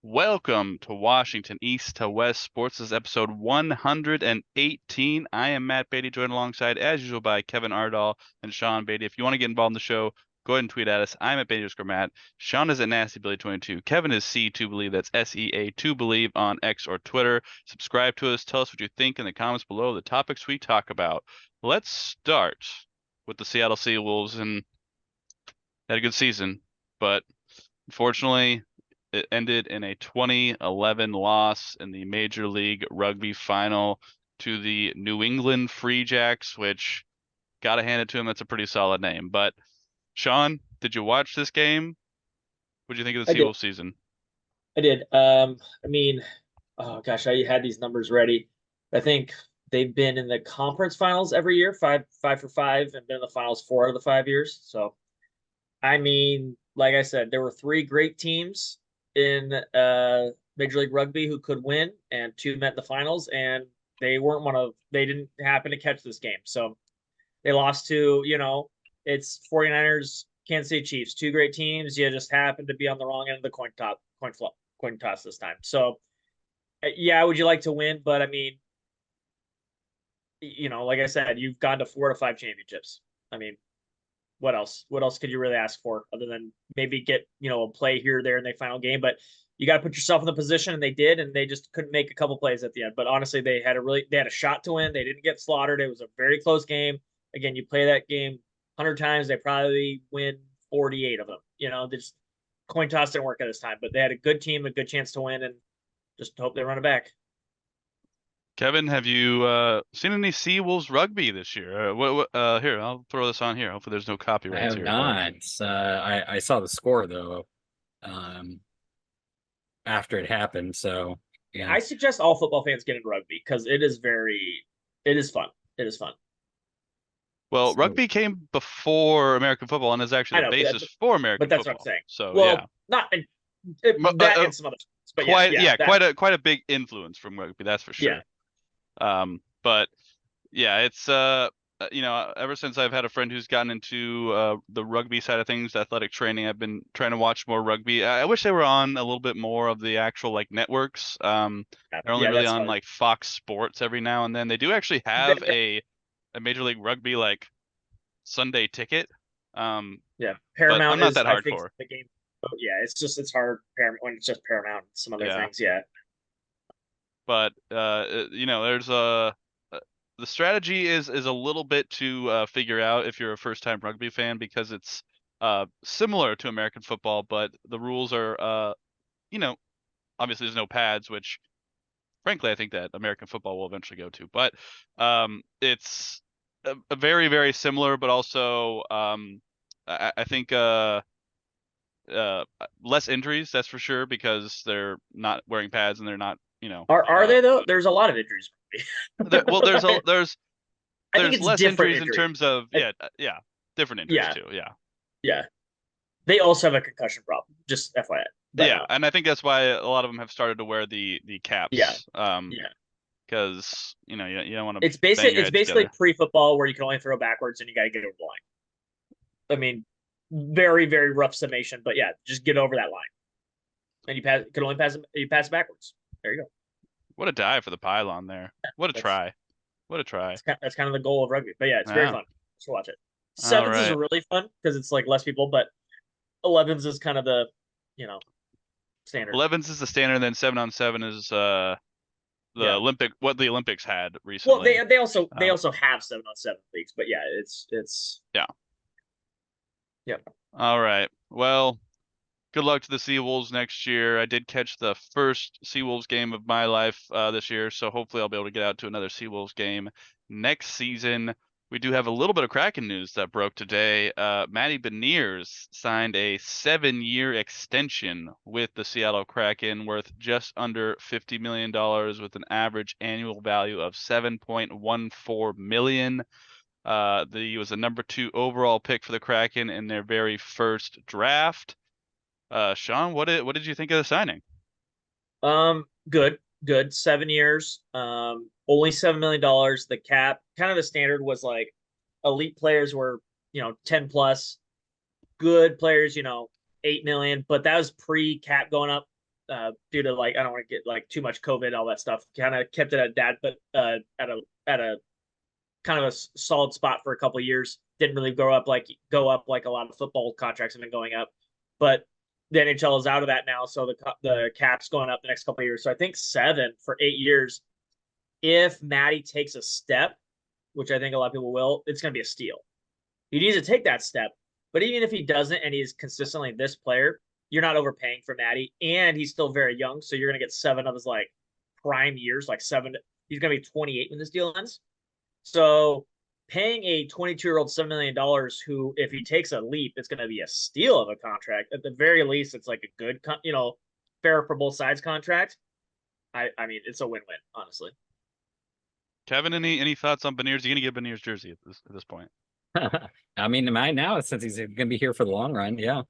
Welcome to Washington East to West Sports. This is episode 118. I am Matt Beatty, joined alongside, as usual, by Kevin Ardall and Sean Beatty. If you want to get involved in the show, go ahead and tweet at us. I'm at Beatty_Matt. Sean is at NastyBilly22. Kevin is C2Believe. That's SEA2Believe on X or Twitter. Subscribe to us. Tell us what you think in the comments below the topics we talk about. Let's start with the Seattle Seawolves, and had a good season, but unfortunately, it ended in a 2011 loss in the Major League Rugby final to the New England Free Jacks, which, gotta hand it to him, that's a pretty solid name. But Sean, did you watch this game? What do you think of the I did. Seawolves season? I did. I mean, oh gosh, I had these numbers ready. I think they've been in the conference finals every year, five for five, and been in the finals 4 of the 5 years. So, I mean, like I said, there were three great teams in Major League Rugby who could win, and two met in the finals, and they didn't happen to catch this game. So they lost to, it's 49ers, Kansas City Chiefs, two great teams. You just happened to be on the wrong end of the coin toss this time. So, yeah, would you like to win? But I mean, like I said, you've gone to 4 of 5 championships. I mean, what else? What else could you really ask for other than maybe get, a play here or there in the final game? But you got to put yourself in the position, and they did, and they just couldn't make a couple plays at the end. But honestly, they had a shot to win. They didn't get slaughtered. It was a very close game. Again, you play that game 100 times, they probably win 48 of them. They just coin toss didn't work at this time, but they had a good team, a good chance to win, and just hope they run it back. Kevin, have you seen any Seawolves rugby this year? Here, I'll throw this on here. Hopefully there's no I copyrights have here, but not. I saw the score though, um, after it happened. So yeah, I suggest all football fans get into rugby because it is fun. It is fun. well, so rugby came before American football and is I actually the know, basis for but American that's what I'm football. saying. So yeah. Well, not that and some other sports, but yeah, Quite yeah, yeah, that, quite a big influence from rugby, that's for yeah. sure. But yeah, it's ever since I've had a friend who's gotten into the rugby side of things, athletic training, I've been trying to watch more rugby. I wish they were on a little bit more of the actual like networks. They're only Yeah, really that's on hard. like Fox Sports every now and then. They do actually That, have that, a Major League Rugby like Sunday ticket. Um, yeah, but I'm Paramount not is, that I think, hardcore. the game. Oh, yeah, it's hard Paramount when it's just Paramount and some other Yeah. things. Yeah, But there's the strategy is a little bit to figure out if you're a first-time rugby fan because it's similar to American football, but the rules are you know, obviously there's no pads, which frankly I think that American football will eventually go to. But it's a very, very similar, but also I think uh less injuries, that's for sure, because they're not wearing pads and they're not, are uh they though? There's a lot of injuries. well, I think there's it's less different injuries in injuries. terms of I, yeah, different injuries yeah, too. Yeah. yeah. They also have a concussion problem. Just FYI, but Yeah, and I think that's why a lot of them have started to wear the yeah, caps yeah. because you don't want to It's bang basic. your It's head basically together. pre-football where you can only throw backwards and you got to get over the line. I mean, very very rough summation, but yeah, just get over that line and you can only pass. You pass backwards. There you go. What a dive for the pylon there. What a That's try. What a try. that's kind of the goal of rugby. But yeah, it's very Yeah. fun. Let's watch it. All Sevens is right. really fun because it's like less people, but 11s is kind of the you know standard. 11s is the standard, and then 7-on-7 is the Yeah. Olympic what the Olympics had Well, recently. they Um, also have 7-on-7 leagues, but yeah, it's yeah. yeah. All right. Well, good luck to the Seawolves next year. I did catch the first Seawolves game of my life this year, so hopefully I'll be able to get out to another Seawolves game next season. We do have a little bit of Kraken news that broke today. Matty Beniers signed a 7-year extension with the Seattle Kraken worth just under $50 million with an average annual value of 7.14 million. He was the number 2 overall pick for the Kraken in their very first draft. Sean, what did you think of the signing? Good. 7 years. Only $7 million. The cap, kind of the standard was like elite players were 10 plus. Good players, $8 million, but that was pre-cap going up due to I don't want to get too much COVID, all that stuff. Kind of kept it at that, but at a kind of a solid spot for a couple of years. Didn't really go up like a lot of football contracts have been going up, but the NHL is out of that now, so the cap's going up the next couple of years. So I think 7 for 8 years. If Matty takes a step, which I think a lot of people will, it's going to be a steal. He needs to take that step, but even if he doesn't and he's consistently this player, you're not overpaying for Matty, and he's still very young, so you're going to get 7 of his prime years, 7. He's going to be 28 when this deal ends. So paying a 22-year-old $7 million who, if he takes a leap, it's going to be a steal of a contract. At the very least, it's a good, fair for both sides contract. I mean, it's a win-win, honestly. Kevin, any thoughts on Beniers? You're gonna get Beniers jersey at this point. I mean, mine now, since he's going to be here for the long run, yeah.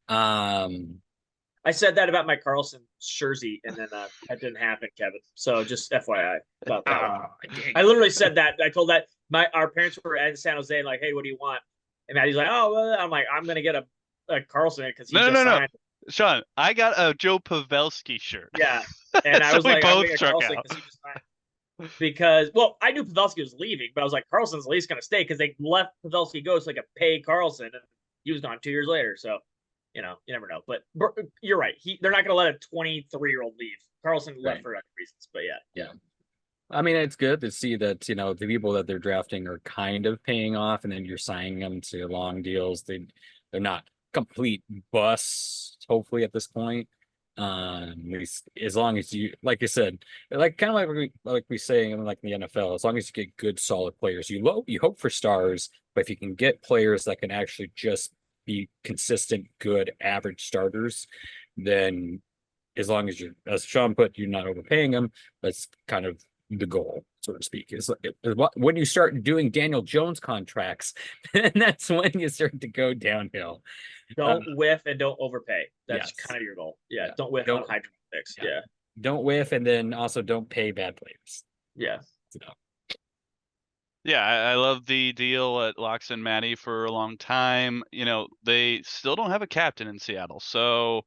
I said that about my Carlson jersey, and then that didn't happen, Kevin. So just FYI about that. I literally said that. I told that our parents were in San Jose, hey, what do you want? And Maddie's like, oh, well, I'm like, I'm gonna get a Carlson because he just signed. Sean, I got a Joe Pavelski shirt. Yeah, and I was like, I'm gonna get Carlson because he just signed. Because, well, I knew Pavelski was leaving, but I was like, Carlson's at least going to stay because they let Pavelski go so they could pay Carlson, and he was gone 2 years later. So, you never know. But you're right. They're not going to let a 23-year-old leave. Carlson left for other reasons, but yeah. Yeah. I mean, it's good to see that, the people that they're drafting are kind of paying off, and then you're signing them to long deals. They're not complete busts, hopefully, at this point. As long as you, like you said, kind of like we say in the NFL, as long as you get good solid players, you hope for stars, but if you can get players that can actually just be consistent, good, average starters, then as long as you're, as Sean put, you're not overpaying them, that's kind of the goal, so to speak. Is when you start doing Daniel Jones contracts, then that's when you start to go downhill. Don't whiff and don't overpay. That's yes. kind of your goal. Yeah. Don't whiff on high picks. Yeah. Don't whiff, and then also don't pay bad players. Yeah. Yeah, I love the deal. It locks in Matty for a long time. They still don't have a captain in Seattle, so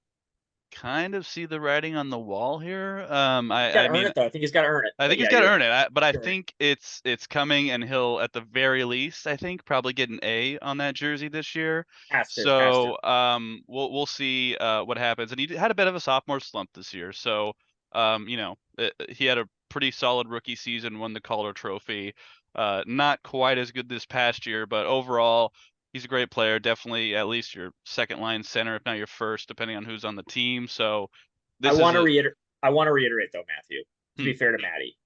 kind of see the writing on the wall here. I mean, it, though. I think he's got to earn it. I think he's got to earn it. But I think it's coming, and he'll, at the very least, I think probably get an A on that jersey this year. So we'll see what happens. And he had a bit of a sophomore slump this year. So he had a pretty solid rookie season, won the Calder Trophy. Not quite as good this past year, but overall, he's a great player. Definitely at least your second line center, if not your first, depending on who's on the team. So I want to reiterate though, Matthew, to be fair to Matty,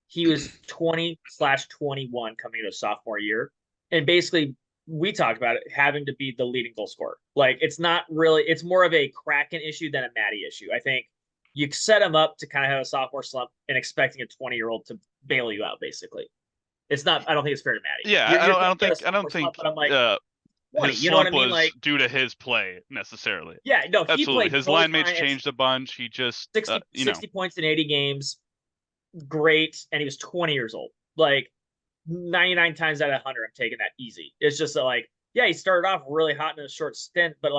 he was 20/21 coming into a sophomore year. And basically we talked about it having to be the leading goal scorer. It's not really, it's more of a Kraken issue than a Matty issue. I think you set him up to kind of have a sophomore slump and expecting a 20-year-old to bail you out, basically. It's not, I don't think it's fair to Matty. Yeah, I don't think but I'm like, his slump was due to his play necessarily. Yeah, no, he absolutely. Played his line mates changed a bunch. He just 60 points in 80 games, great, and he was 20 years old. 99 times out of 100, I'm taking that easy. It's just he started off really hot in a short stint, but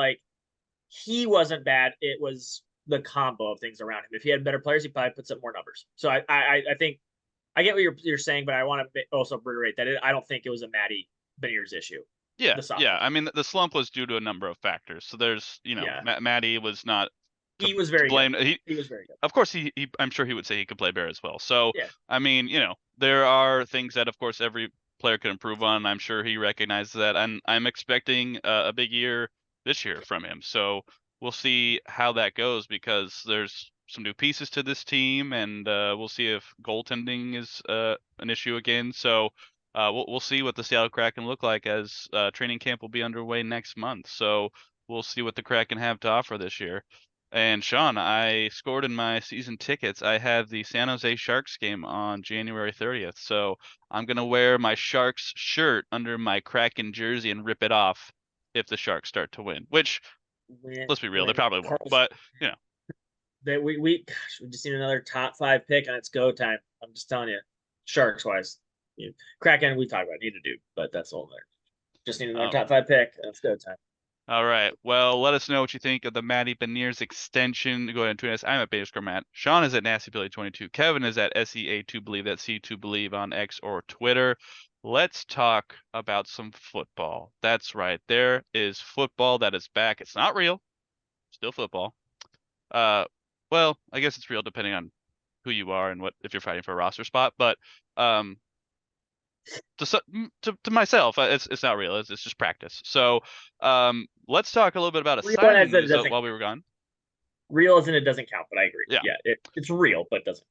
he wasn't bad. It was the combo of things around him. If he had better players, he probably puts up more numbers. So I think I get what you're saying, but I want to also reiterate that I don't think it was a Matty Beniers issue. Yeah. I mean, the slump was due to a number of factors. So there's, Matty was not. He was very good. He was very good. Of course, I'm sure he would say he could play bear as well. So, I mean, there are things that, of course, every player could improve on. I'm sure he recognizes that. And I'm expecting a big year this year from him. So we'll see how that goes, because there's some new pieces to this team, and we'll see if goaltending is an issue again. So we'll see what the Seattle Kraken look like as training camp will be underway next month. So we'll see what the Kraken have to offer this year. And Sean, I scored in my season tickets. I have the San Jose Sharks game on January 30th. So I'm going to wear my Sharks shirt under my Kraken jersey and rip it off if the Sharks start to win, which, let's be real, they probably won't. But, that we just need another top 5 pick, and it's go time. I'm just telling you, Sharks wise. Kraken, we talked about need to do, but that's all there. Just need another top 5 pick, and it's go time. All right. Well, let us know what you think of the Matty Beniers extension. Go ahead and tweet us. I'm at Bader Matt. Sean is at NastyBilly22. Kevin is at SEA2Believe. That's C2Believe on X or Twitter. Let's talk about some football. That's right. There is football that is back. It's not real. Still football. Well, I guess it's real depending on who you are and what if you're fighting for a roster spot. But to myself, it's not real. It's just practice. So let's talk a little bit about a Real signing as it news doesn't while we were gone. real as in it doesn't count, but I agree. Yeah. Yeah, it's real, but doesn't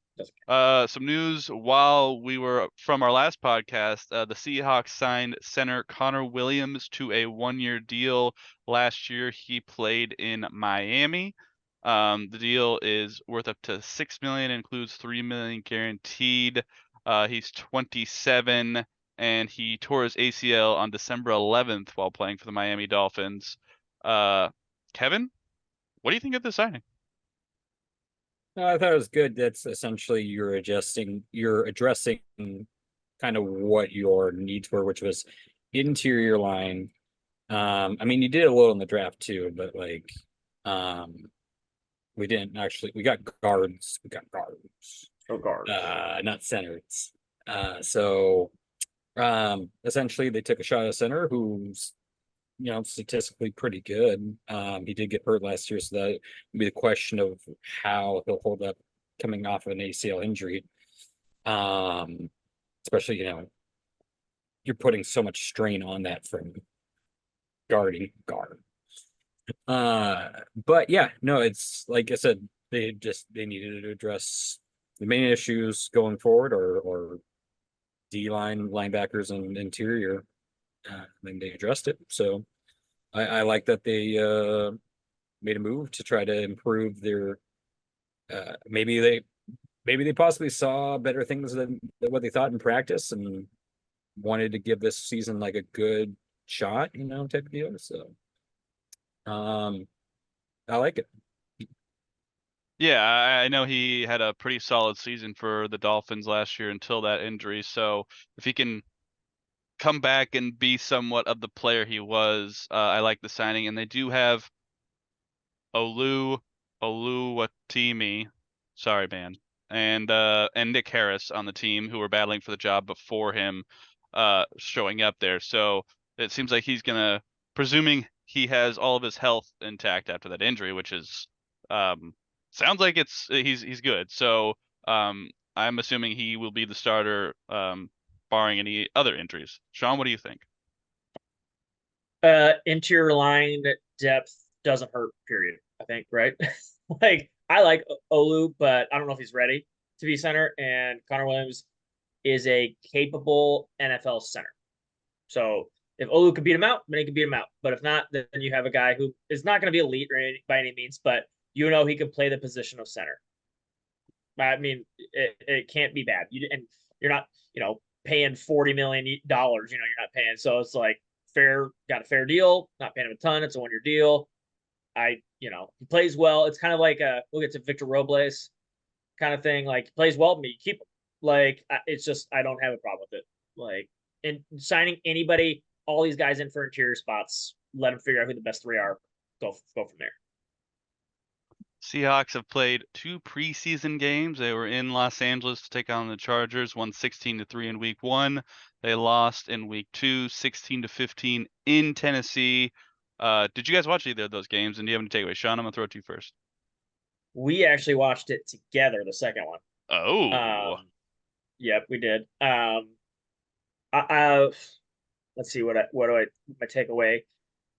count. Some news while we were from our last podcast. The Seahawks signed center Connor Williams to a 1-year deal. Last year he played in Miami. The deal is worth up to $6 million, includes $3 million guaranteed. He's 27 and he tore his ACL on December 11th while playing for the Miami Dolphins. Kevin, what do you think of this signing? I thought it was good. That's essentially you're addressing kind of what your needs were, which was interior line. I mean, you did a little in the draft too, but like, we didn't actually. We got guards. Oh, guards. Not centers. So essentially they took a shot at a center who's statistically pretty good. He did get hurt last year, so that would be the question of how he'll hold up coming off of an ACL injury. Especially, you're putting so much strain on that from guard. But yeah, no, it's like I said, they needed to address the main issues going forward, or D-line, linebackers, and interior. Then they addressed it. So I like that they made a move to try to improve their. Maybe they possibly saw better things than what they thought in practice and wanted to give this season like a good shot, type of deal. So, I like it. Yeah, I know he had a pretty solid season for the Dolphins last year until that injury. So if he can come back and be somewhat of the player he was, I like the signing. And they do have Oluwatimi, sorry man, and Nick Harris on the team who were battling for the job before him showing up there. So it seems like he's gonna, presuming he has all of his health intact after that injury, which is sounds like he's good. So I'm assuming he will be the starter barring any other injuries. Sean, what do you think? Interior line depth doesn't hurt, period. I think, right? Like, I like Olu, but I don't know if he's ready to be center. And Connor Williams is a capable NFL center. So if Olu could beat him out, then he could beat him out. But if not, then you have a guy who is not going to be elite by any means, but he can play the position of center. I mean, it can't be bad. And you're not, paying $40 million. You're not paying. So it's like got a fair deal, not paying him a ton. It's a 1-year deal. He plays well. It's kind of like we'll get to Victor Robles kind of thing. Like, he plays well, but you keep him. Like, it's just, I don't have a problem with it. Like, and signing anybody, all these guys in for interior spots, let them figure out who the best three are. Go from there. Seahawks have played 2 preseason games. They were in Los Angeles to take on the Chargers, won 16-3 in week 1. They lost in week 2, 16-15 in Tennessee. Did you guys watch either of those games? And do you have any takeaways? Sean, I'm gonna throw it to you first. We actually watched it together, the second one. Oh. Yep, we did. Let's see my takeaway.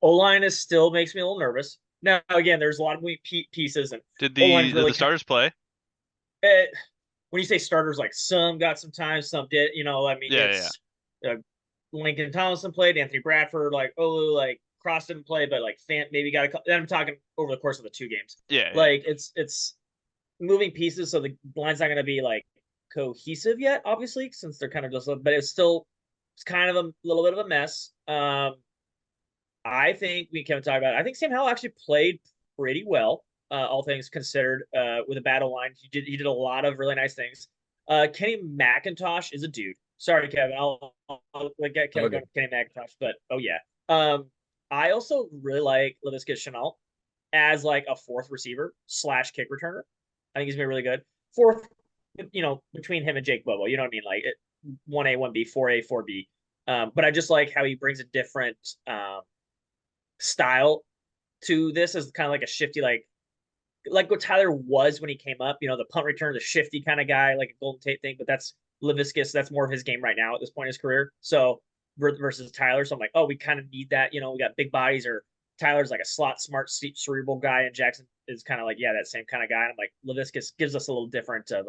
O-line still makes me a little nervous. Now, again, there's a lot of weak pieces, and did the starters play? When you say starters, like, some got some time, some did. Lincoln Tomlinson played, Anthony Bradford, like Olu, like Cross didn't play, but like Fant maybe got a couple. I'm talking over the course of the 2 games. Yeah. Like, it's moving pieces, so the line's not going to be like cohesive yet, obviously, since they're kind of just. But it's kind of a little bit of a mess. I think we can talk about it. I think Sam Howell actually played pretty well, all things considered, with a battle line. He did a lot of really nice things. Kenny McIntosh is a dude. Sorry, Kevin. I'll get Kevin going, Kenny McIntosh, but oh yeah. I also really like Laviska Shenault as like a fourth receiver / kick returner. I think he's been really good. Fourth, between him and Jake Bobo, you know what I mean? Like 1A, 1B, 4A, 4B. But I just like how he brings a different style to this as kind of like a shifty, like what Tyler was when he came up, the punt return, the shifty kind of guy, like a Golden Tate thing, but that's Laviscus. That's more of his game right now at this point in his career. So versus Tyler. So I'm like, oh, we kind of need that. We got big bodies, or Tyler's like a slot smart, cerebral guy, and Jackson is kind of like, yeah, that same kind of guy. And I'm like, Laviscus gives us a little different of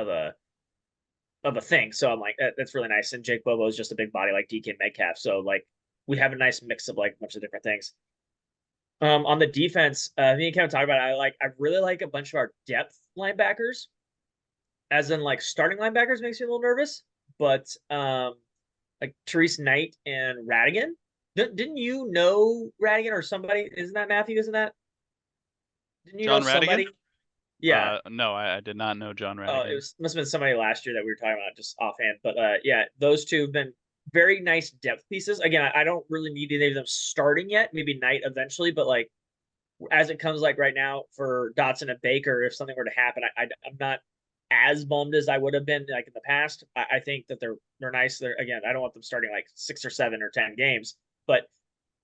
a thing. So I'm like, that's really nice. And Jake Bobo is just a big body like DK Metcalf. So like we have a nice mix of like a bunch of different things. On the defense, me and Kevin talked about it. I really like a bunch of our depth linebackers, as in like starting linebackers makes me a little nervous, but like Therese Knight and Radigan. Didn't you know Radigan or somebody? Isn't that Matthew? Isn't that? Didn't you John know somebody? Radigan? Yeah. No, I did not know John It Radigan. must have been somebody last year that we were talking about just offhand. But yeah, those two have been very nice depth pieces. Again, I don't really need any of them starting yet. Maybe Knight eventually, but like as it comes like right now for Dotson and Baker, if something were to happen, I'm not as bummed as I would have been like in the past. I think that they're nice. Again, I don't want them starting like 6 or 7 or 10 games, but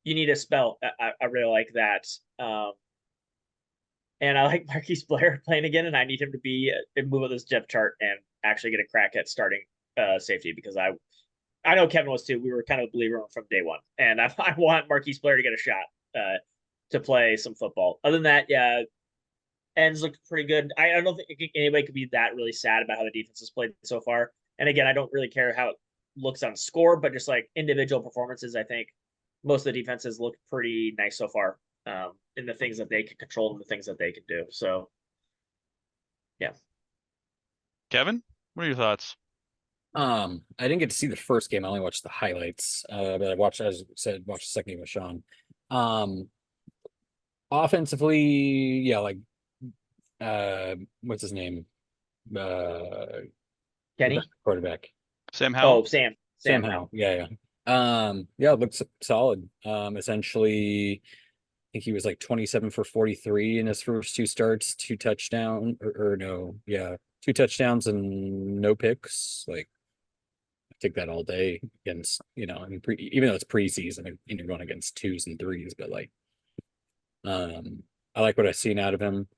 you need a spell. I really like that. And I like Marquise Blair playing again, and I need him to be move up this depth chart and actually get a crack at starting safety, because I know Kevin was too. We were kind of a believer from day one, and I want Marquise Blair to get a shot to play some football. Other than that, yeah, ends look pretty good. I don't think anybody could be that really sad about how the defense has played so far. And again, I don't really care how it looks on score, but just like individual performances, I think most of the defenses look pretty nice so far in the things that they can control and the things that they can do. So, yeah. Kevin, what are your thoughts? I didn't get to see the first game. I only watched the highlights. But I watched, as I said, watched the second game with Sean. Offensively, yeah, like what's his name? Kenny? Quarterback. Sam Howell? Oh, Sam. Sam Howell. Yeah. Yeah, it looks solid. Essentially, I think he was like 27 for 43 in his first 2 starts, 2 touchdowns, or no, yeah, 2 touchdowns and no picks. Like, I take that all day against, I mean, even though it's preseason and you're going against 2s and 3s, but like, I like what I've seen out of him.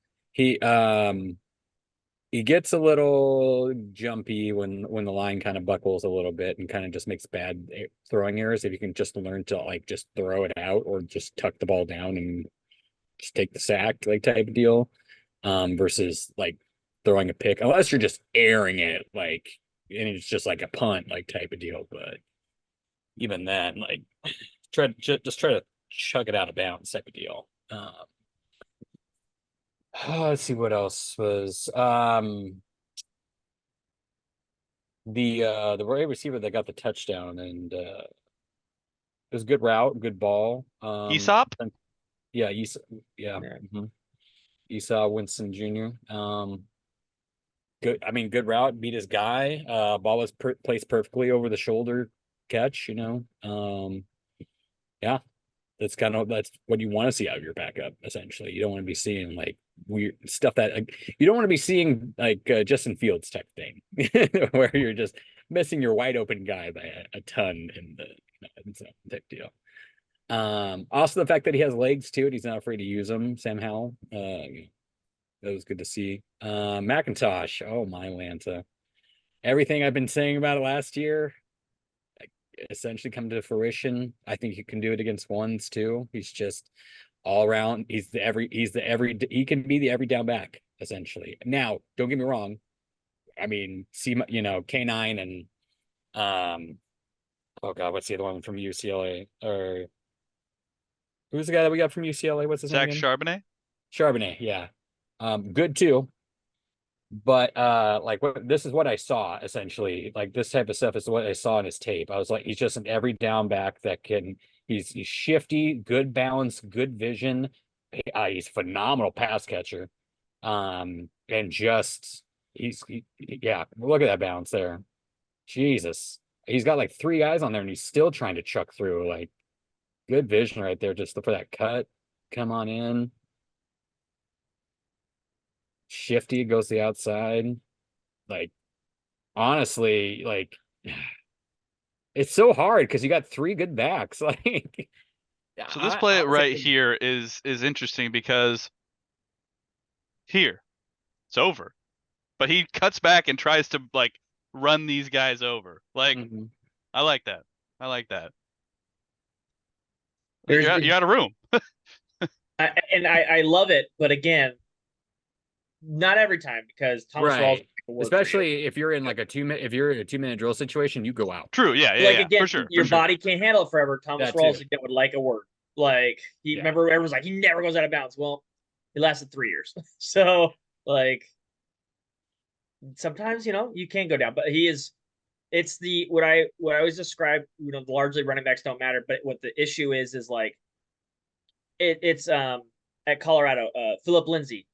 He gets a little jumpy when the line kind of buckles a little bit and kind of just makes bad throwing errors. If you can just learn to like just throw it out or just tuck the ball down and just take the sack, like, type of deal, versus like throwing a pick, unless you're just airing it, like, and it's just like a punt, like, type of deal. But even then, like, try to chuck it out of bounds, type of deal. Let's see what else was the wide receiver that got the touchdown, and it was a good route, good ball. Aesop? Yeah, yeah. Esau Winston Jr. Good. I mean, good route, beat his guy. Ball was placed perfectly over the shoulder catch. Yeah, that's what you want to see out of your backup. Essentially, you don't want to be seeing like weird stuff that you don't want to be seeing like Justin Fields type thing, where you're just missing your wide open guy by a ton in the type deal. Also the fact that he has legs too, and he's not afraid to use them. Sam Howell, that was good to see. McIntosh, oh my Lanta, everything I've been saying about it last year, essentially come to fruition. I think he can do it against ones too. He's just all around. He can be the every down back, essentially. Now, don't get me wrong. I mean, K9 and oh god, what's the other one from UCLA? Or who's the guy that we got from UCLA? What's his name Zach again? Charbonnet? Charbonnet, yeah. Good too. But like this is what I saw, essentially. Like, this type of stuff is what I saw in his tape. I was like, he's just an every down back that he's shifty, good balance, good vision. He's a phenomenal pass catcher. And just yeah, look at that balance there. Jesus. He's got like 3 guys on there and he's still trying to chuck through. Like, good vision right there, just for that cut. Come on in. Shifty goes to the outside. Like, honestly, like, it's so hard because you got three good backs. Like, So this play right honestly, here is interesting because here it's over, but he cuts back and tries to like run these guys over. Like, mhm. I like that. I like that. There's You're out of room. I love it, but again, not every time because Thomas Rawls Right. will work for you. Especially if you're in like a 2 minute, if you're in a 2 minute drill situation, you go out. True. Yeah. Yeah. Like Yeah. again, For sure. your For sure. body can't handle it forever. Thomas That too. Rawls again would like a word. Like he Yeah. remember everyone's like he never goes out of bounds. Well, he lasted 3 years. So like sometimes you can go down, but he is it's the what I always describe, largely running backs don't matter, but what the issue is like it's at Colorado, Philip Lindsay.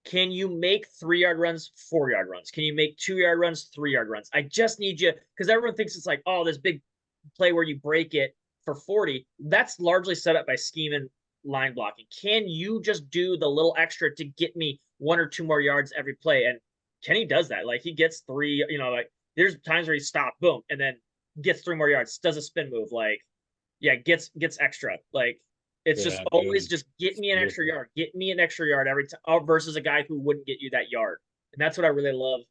Can you make 3 yard runs, 4 yard runs? Can you make 2 yard runs, 3 yard runs? I just need you because everyone thinks it's like, oh, this big play where you break it for 40. That's largely set up by scheme and line blocking. Can you just do the little extra to get me 1 or 2 more yards every play? And Kenny does that. Like he gets three, like there's times where he stops, boom, and then gets 3 more yards, does a spin move, like, yeah, gets extra. Like it's just Yeah, always dude. just get me an extra yard, get me an extra yard every time versus a guy who wouldn't get you that yard. And that's what I really love.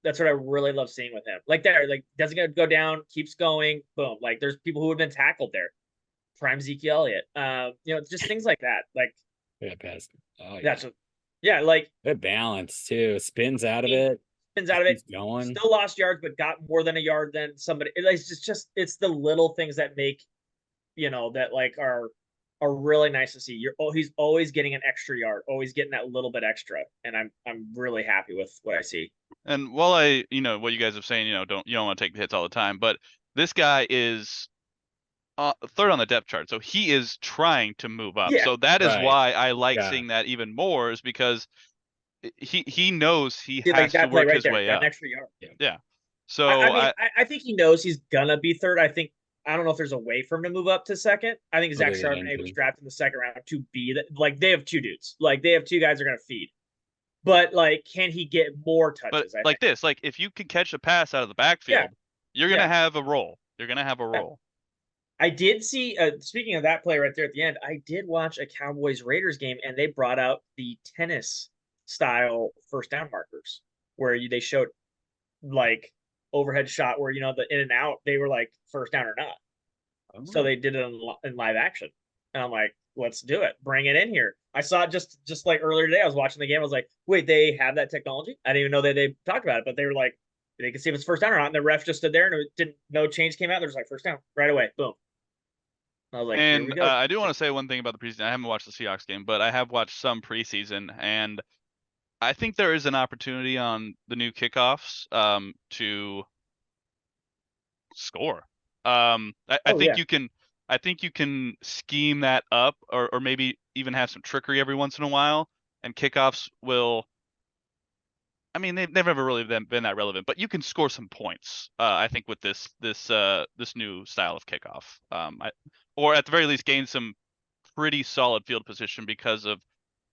That's what I really love seeing with him. Like there, like doesn't go down, keeps going, boom. Like there's people who would have been tackled there. Prime Zeke Elliott. Just things like that. Like Yeah, pass. Oh yeah. that's what, yeah, like Good balance too. Spins out of he it. spins out of it. Keeps going. Still lost yards, but got more than a yard than somebody. It's just it's the little things that make that like are really nice to see. He's always getting an extra yard, always getting that little bit extra, and I'm really happy with what I see. And while what you guys are saying, you don't want to take the hits all the time, but this guy is third on the depth chart, so he is trying to move up. Yeah. So that is Right. why I like Yeah. seeing that even more, is because he knows he See, has like to that play work right his there, way got up. an extra yard. Yeah. So I think he knows he's gonna be third. I don't know if there's a way for him to move up to second. I think Zach Other than Charbonnet was injury. drafted in the second round to be that. Like they have two dudes. Like they have two guys they're gonna feed. But like, can he get more but touches? I like think. this, like if you can catch a pass out of the backfield, you're gonna Yeah. have a roll. You're gonna have a roll. I did see. Speaking of that play right there at the end, I did watch a Cowboys Raiders game, and they brought out the tennis style first down markers, where they showed like overhead shot where the in and out they were like first down or not. So they did it in live action, and I'm like, let's do it, bring it in here. I saw it just like earlier today. I was watching the game. I was like, wait, they have that technology? I didn't even know that they talked about it, but they were like, they could see if it's first down or not. And the ref just stood there, and it didn't. No change came out. There's like first down right away. Boom. I was like, here we And go. I do want to say one thing about the preseason. I haven't watched the Seahawks game, but I have watched some preseason, and I think there is an opportunity on the new kickoffs to score. I think you can scheme that up, or maybe even have some trickery every once in a while, and kickoffs will. I mean, they've never really been that relevant, but you can score some points. I think with this new style of kickoff, or at the very least gain some pretty solid field position because of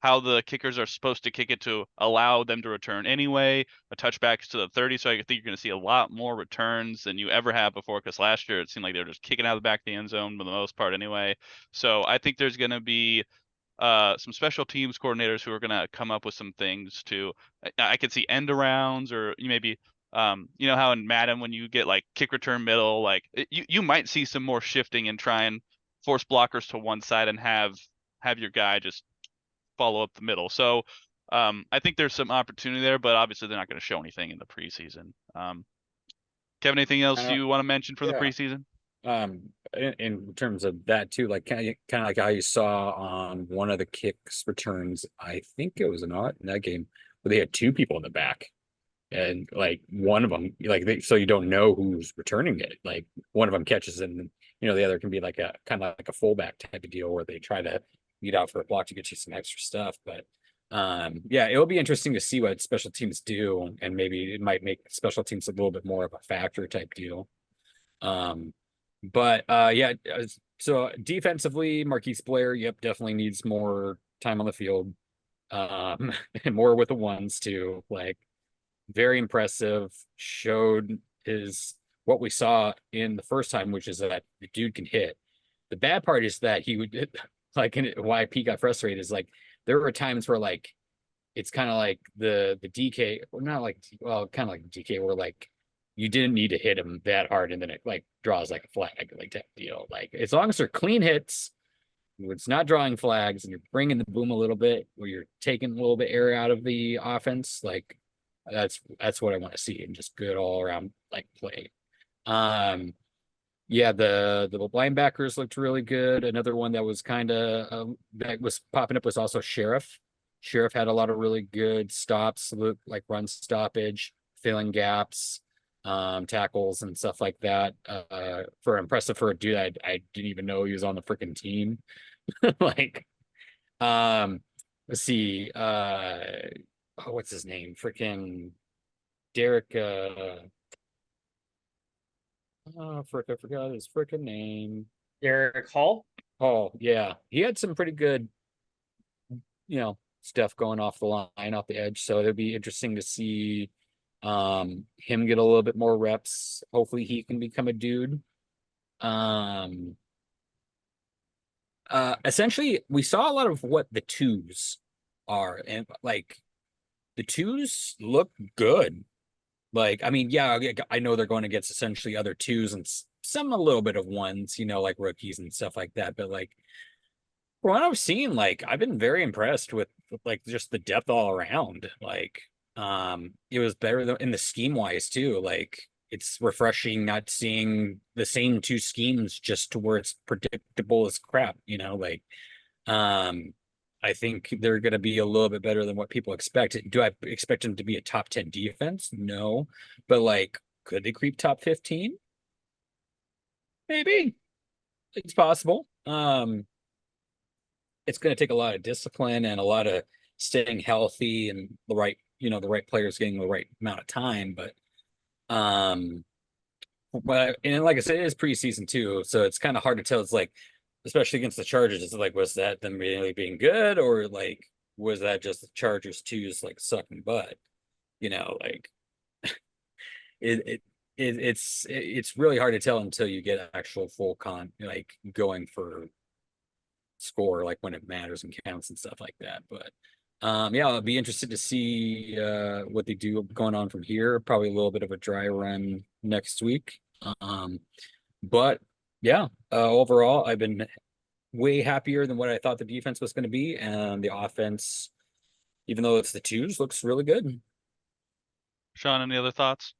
how the kickers are supposed to kick it to allow them to return anyway. A touchback to the 30, so I think you're going to see a lot more returns than you ever have before. Because last year it seemed like they were just kicking out of the back of the end zone for the most part anyway. So I think there's going to be some special teams coordinators who are going to come up with some things to. I could see end arounds, or maybe how in Madden when you get like kick return middle, like you might see some more shifting and try and force blockers to one side and have your guy just follow up the middle. So I think there's some opportunity there, but obviously they're not going to show anything in the preseason. Kevin, anything else you want to mention from the yeah. preseason? In terms of that too, like kind of like how you saw on one of the kicks returns, I think it was not in that game, where they had two people in the back, and like one of them, like so you don't know who's returning it. Like one of them catches, and the other can be like a kind of like a fullback type of deal where they try to beat out for a block to get you some extra stuff. But yeah, it'll be interesting to see what special teams do, and maybe it might make special teams a little bit more of a factor type deal. But yeah, So defensively, Marquise Blair, yep, definitely needs more time on the field. And more with the ones too. Like very impressive. Showed his what we saw in the first time, which is that the dude can hit. The bad part is that he would like why Pete got frustrated is like there were times where like it's kind of like the DK, or not like well, kind of like DK, where like you didn't need to hit him that hard, and then it like draws like a flag, like that deal. Like as long as they're clean hits, it's not drawing flags, and you're bringing the boom a little bit, or you're taking a little bit air out of the offense, like that's what I want to see, and just good all around like play. Um, yeah, the linebackers looked really good. Another one that was kind of that was popping up was also Sheriff. Sheriff had a lot of really good stops, like run stoppage, filling gaps, tackles and stuff like that. For impressive for a dude I didn't even know he was on the freaking team. Like, let's see, oh, what's his name? Freaking Derek. Oh, frick, I forgot his freaking name. Derek Hall. Oh, yeah. He had some pretty good, stuff going off the line, off the edge. So it'd be interesting to see him get a little bit more reps. Hopefully he can become a dude. Um Essentially we saw a lot of what the twos are, and like the twos look good. Like, I mean, yeah, I know they're going against essentially other twos and some a little bit of ones, like rookies and stuff like that. But like, from what I've seen, like, I've been very impressed with like just the depth all around. Like, it was better in the scheme wise too. Like, it's refreshing not seeing the same two schemes just to where it's predictable as crap. Like, um, I think they're going to be a little bit better than what people expect. Do I expect them to be a top 10 defense? No. But like, could they creep top 15? Maybe. It's possible. It's going to take a lot of discipline and a lot of staying healthy and the right players getting the right amount of time. Um, but and like I said, it is preseason too, so it's kind of hard to tell. It's like, especially against the Chargers, it's like, was that them really being good, or like was that just the Chargers twos like sucking butt? Like it's really hard to tell until you get actual full like going for score, like when it matters and counts and stuff like that. But yeah, I'll be interested to see what they do going on from here. Probably a little bit of a dry run next week. But yeah, overall, I've been way happier than what I thought the defense was going to be, and the offense, even though it's the twos, looks really good. Sean, any other thoughts?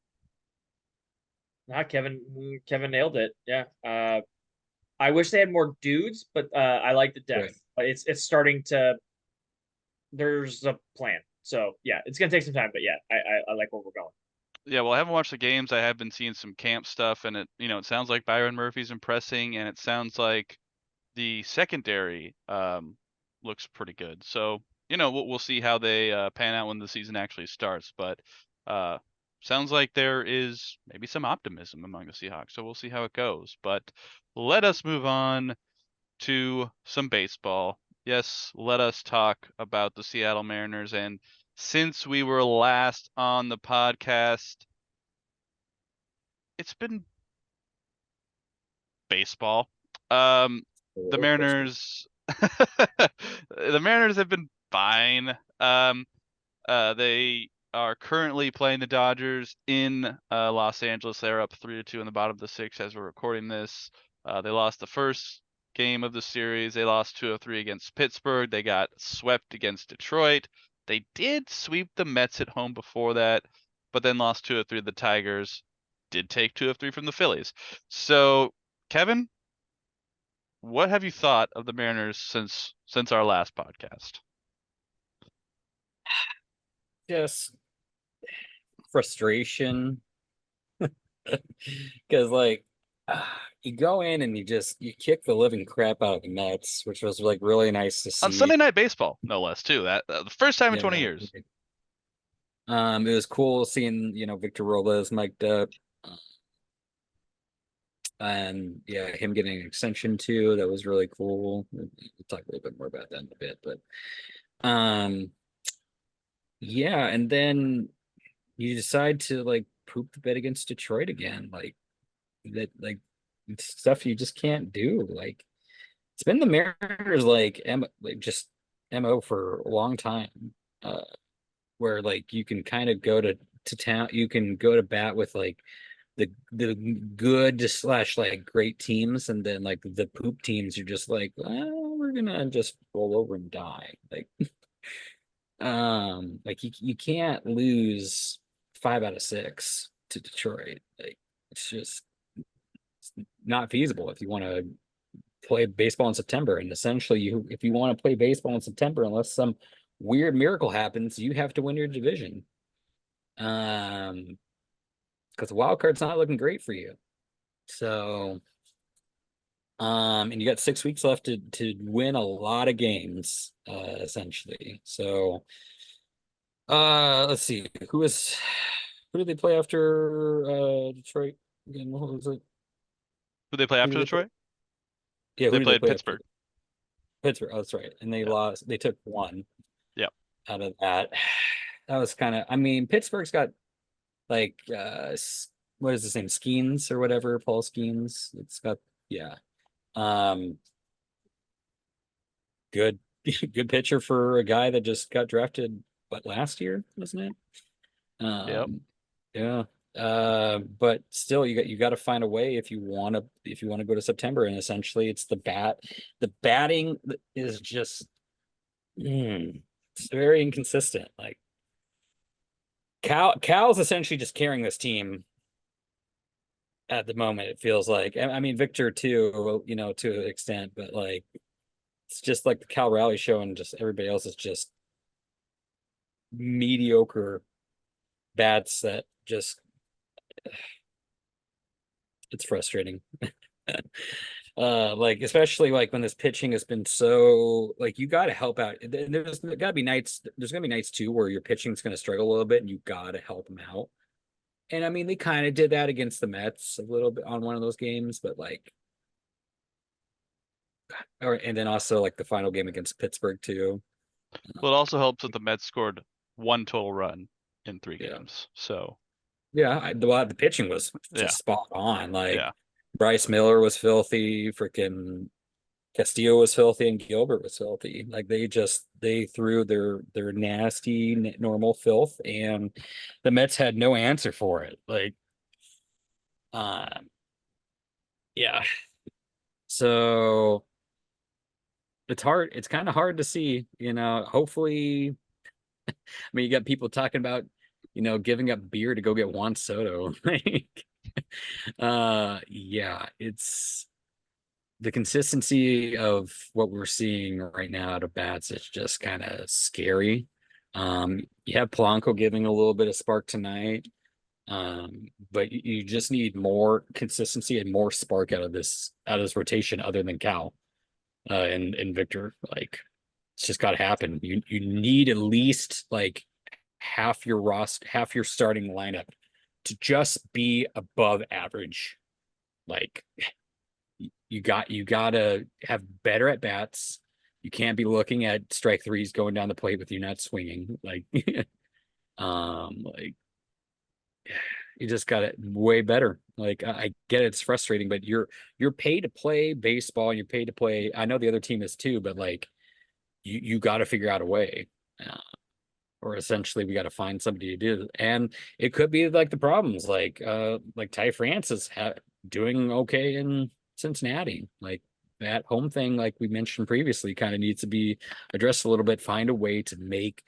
Not Kevin nailed it. Yeah. I wish they had more dudes, but I like the Right. depth. It's starting to. There's a plan. So yeah, it's gonna take some time, but yeah, I like where we're going. Yeah, well, I haven't watched the games. I have been seeing some camp stuff, and it sounds like Byron Murphy's impressing, and it sounds like the secondary looks pretty good. So, we'll see how they pan out when the season actually starts. But sounds like there is maybe some optimism among the Seahawks. So we'll see how it goes. But let us move on to some baseball. Yes, let us talk about the Seattle Mariners. And since we were last on the podcast, it's been baseball. The Mariners, the Mariners have been fine. They are currently playing the Dodgers in Los Angeles. They're up 3-2 in the bottom of the sixth as we're recording this. They lost the first game of the series. They lost 2-3 against Pittsburgh. They got swept against Detroit. They did sweep the Mets at home before that, but then lost 2-3 to the Tigers. Did take 2-3 from the Phillies. So, Kevin, what have you thought of the Mariners since our last podcast? Just frustration, because like you go in and you kick the living crap out of the Mets, which was like really nice to On see. Sunday Night Baseball, no less, too. That the first time in 20 Yeah. years. It was cool seeing Victor Robles mic'd up. And yeah, him getting an extension too, that was really cool. We'll talk a little bit more about that in a bit, but um yeah, and then you decide to like poop the bed against Detroit again. Like that, like it's stuff you just can't do. Like it's been the Mariners like just MO for a long time. Uh where like you can kind of go to town, you can go to bat with like the good slash like great teams, and then like the poop teams, you're just like, well, we're gonna just roll over and die. Like you can't lose 5 out of 6 to Detroit. Like it's just it's not feasible if you want to play baseball in September. And essentially, you if you want to play baseball in September, unless some weird miracle happens, you have to win your division. Um, because the wild card's not looking great for you. So, and you got 6 weeks left to win a lot of games, essentially. So, let's see, who did they play after Detroit again? What was it? Who they play Who after did they play? Detroit? Yeah, They who did they played play after Pittsburgh. Pittsburgh? Oh, that's right. And they Yeah. lost. They took one Yeah. out of that. That was kind of. I mean, Pittsburgh's got like what is his name? Skeens or whatever, Paul Skeens. It's got yeah. Um, good good pitcher for a guy that just got drafted, but last year, wasn't it? Yep. Yeah. But still you got to find a way if you want to go to September, and essentially it's the batting is just it's very inconsistent. Like Cal's essentially just carrying this team at the moment, it feels like. I mean Victor too, to an extent, but like it's just like the Cal Raleigh show, and just everybody else is just mediocre bats that just it's frustrating. Like especially like when this pitching has been so like you got to help out. There's got to be nights. There's gonna be nights too where your pitching's gonna struggle a little bit, and you got to help them out. And I mean, they kind of did that against the Mets a little bit on one of those games, but like, and then also like the final game against Pittsburgh too. Well, it also helps that the Mets scored one total run in 3 Yeah, games. So yeah. The pitching was yeah, just spot on. Like yeah. Bryce Miller was filthy. Freaking Castillo was filthy, and Gilbert was filthy. Like they threw their nasty normal filth, and the Mets had no answer for it. Like, um, yeah. So it's hard. It's kind of hard to see. Hopefully, I mean, you got people talking about giving up beer to go get Juan Soto. Like, yeah, it's the consistency of what we're seeing right now out of bats is just kind of scary. You have Polanco giving a little bit of spark tonight, but you just need more consistency and more spark out of this rotation other than Cal and Victor. Like it's just got to happen. You need at least like half your starting lineup to just be above average. Like you gotta have better at bats. You can't be looking at strike threes going down the plate with you not swinging. Like, like you just got it way better. Like I get it, it's frustrating, but you're paid to play baseball, and you're paid to play. I know the other team is too, but like you got to figure out a way. Or essentially we got to find somebody to do it. And it could be like the problems like Ty France is doing okay in Cincinnati. Like that home thing, like we mentioned previously, kind of needs to be addressed a little bit. Find a way to make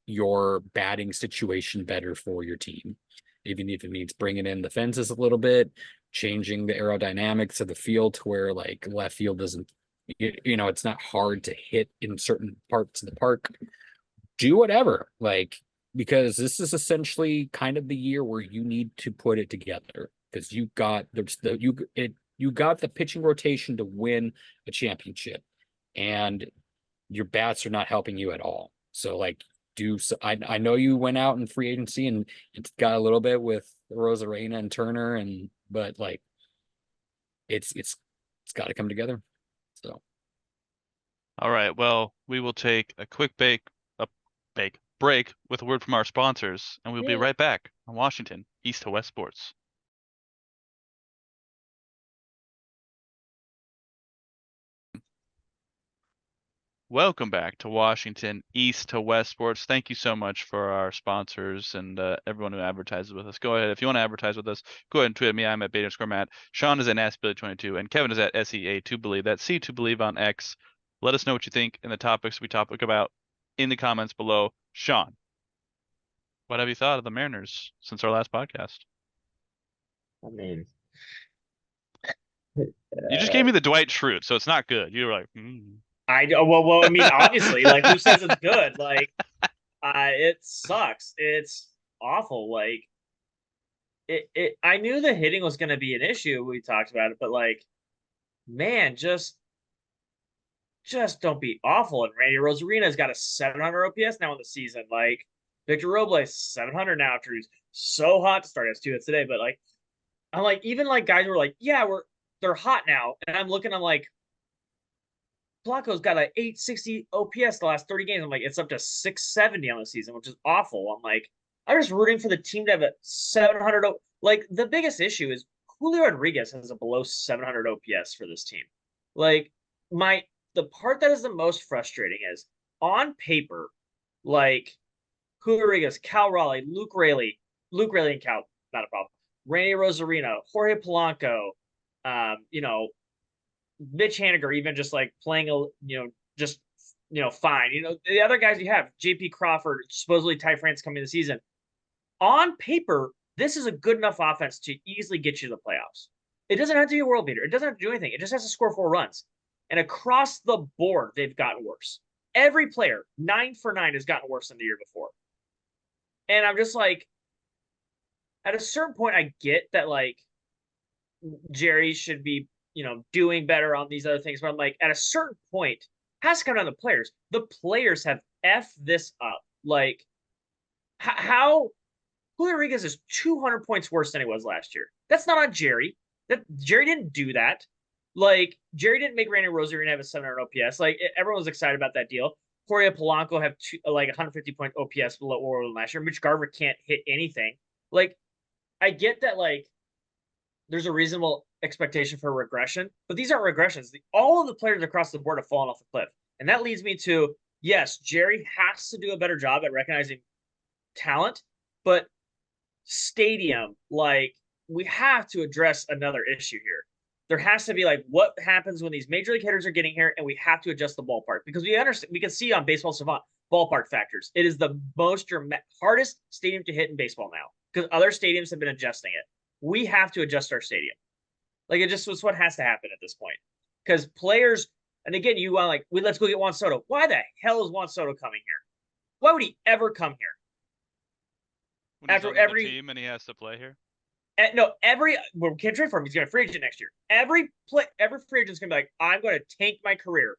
your batting situation better for your team, even if it means bringing in the fences a little bit, changing the aerodynamics of the field to where like left field doesn't it's not hard to hit in certain parts of the park. Do whatever, like, because this is essentially kind of the year where you need to put it together, because you got the pitching rotation to win a championship, and your bats are not helping you at all. So like I know you went out in free agency and it's got a little bit with Rosarena and Turner, but like it's got to come together. So, All right. Well, we will take a quick break with a word from our sponsors, and we'll be right back on Washington East to West Sports. Welcome back to Washington East to West Sports. Thank you so much for our sponsors and everyone who advertises with us. Go ahead. If you want to advertise with us, go ahead and tweet at me. I'm at Beta_Matt. Sean is at AskBilly22, and Kevin is at SEA2Believe. That's C2Believe on X. Let us know what you think in the topics we topic about in the comments below. Sean, what have you thought of the Mariners since our last podcast? I mean, You just gave me the Dwight Schrute, so it's not good. You were like, well, I mean, obviously, like, who says it's good? Like, it sucks. It's awful. Like, I knew the hitting was going to be an issue. We talked about it, but like, man, just don't be awful. And Randy Rosarina's got a 700 OPS now in the season. Like, Victor Robles 700 now after he's so hot to start. Has 2 hits today, but like, I'm like, even like guys were like, yeah, they're hot now, and I'm like, Blanco's got an 860 OPS the last 30 games. I'm like, it's up to 670 on the season, which is awful. I'm like, I'm just rooting for the team to have a 700. Like, the biggest issue is Julio Rodriguez has a below 700 OPS for this team. Like, the part that is the most frustrating is on paper, like, Julio Rodriguez, Cal Raleigh, Luke Raley and Cal, not a problem. Randy Rosarino, Jorge Polanco, Mitch Haniger, even just like playing fine. The other guys you have, JP Crawford, supposedly Ty France coming the season. On paper, this is a good enough offense to easily get you to the playoffs. It doesn't have to be a world beater. It doesn't have to do anything. It just has to score 4 runs. And across the board, they've gotten worse. Every player, 9 for 9, has gotten worse than the year before. And I'm just like, at a certain point, I get that, like, Jerry should be, doing better on these other things. But I'm like, at a certain point, it has to come down to the players. The players have effed this up. Like, how Julio Rodriguez is 200 points worse than he was last year. That's not on Jerry. Jerry didn't do that. Like, Jerry didn't make Randy Rosarina have a 700 OPS. Like, everyone was excited about that deal. Jorge Polanco have 150 point OPS below Orwell last year. Mitch Garver can't hit anything. Like, I get that, like, there's a reasonable expectation for regression, but these aren't regressions. All of the players across the board have fallen off the cliff. And that leads me to, yes, Jerry has to do a better job at recognizing talent, but stadium, like, we have to address another issue here. There has to be, like, what happens when these major league hitters are getting here, and we have to adjust the ballpark, because we can see on Baseball Savant ballpark factors. It is the hardest stadium to hit in baseball now, because other stadiums have been adjusting it. We have to adjust our stadium. Like, it's what has to happen at this point. Because players, and again, you want, like, let's go get Juan Soto. Why the hell is Juan Soto coming here? Why would he ever come here? when he's on the team and he has to play here? We can't trade for him. He's going to free agent next year. Every free agent is going to be like, I'm going to tank my career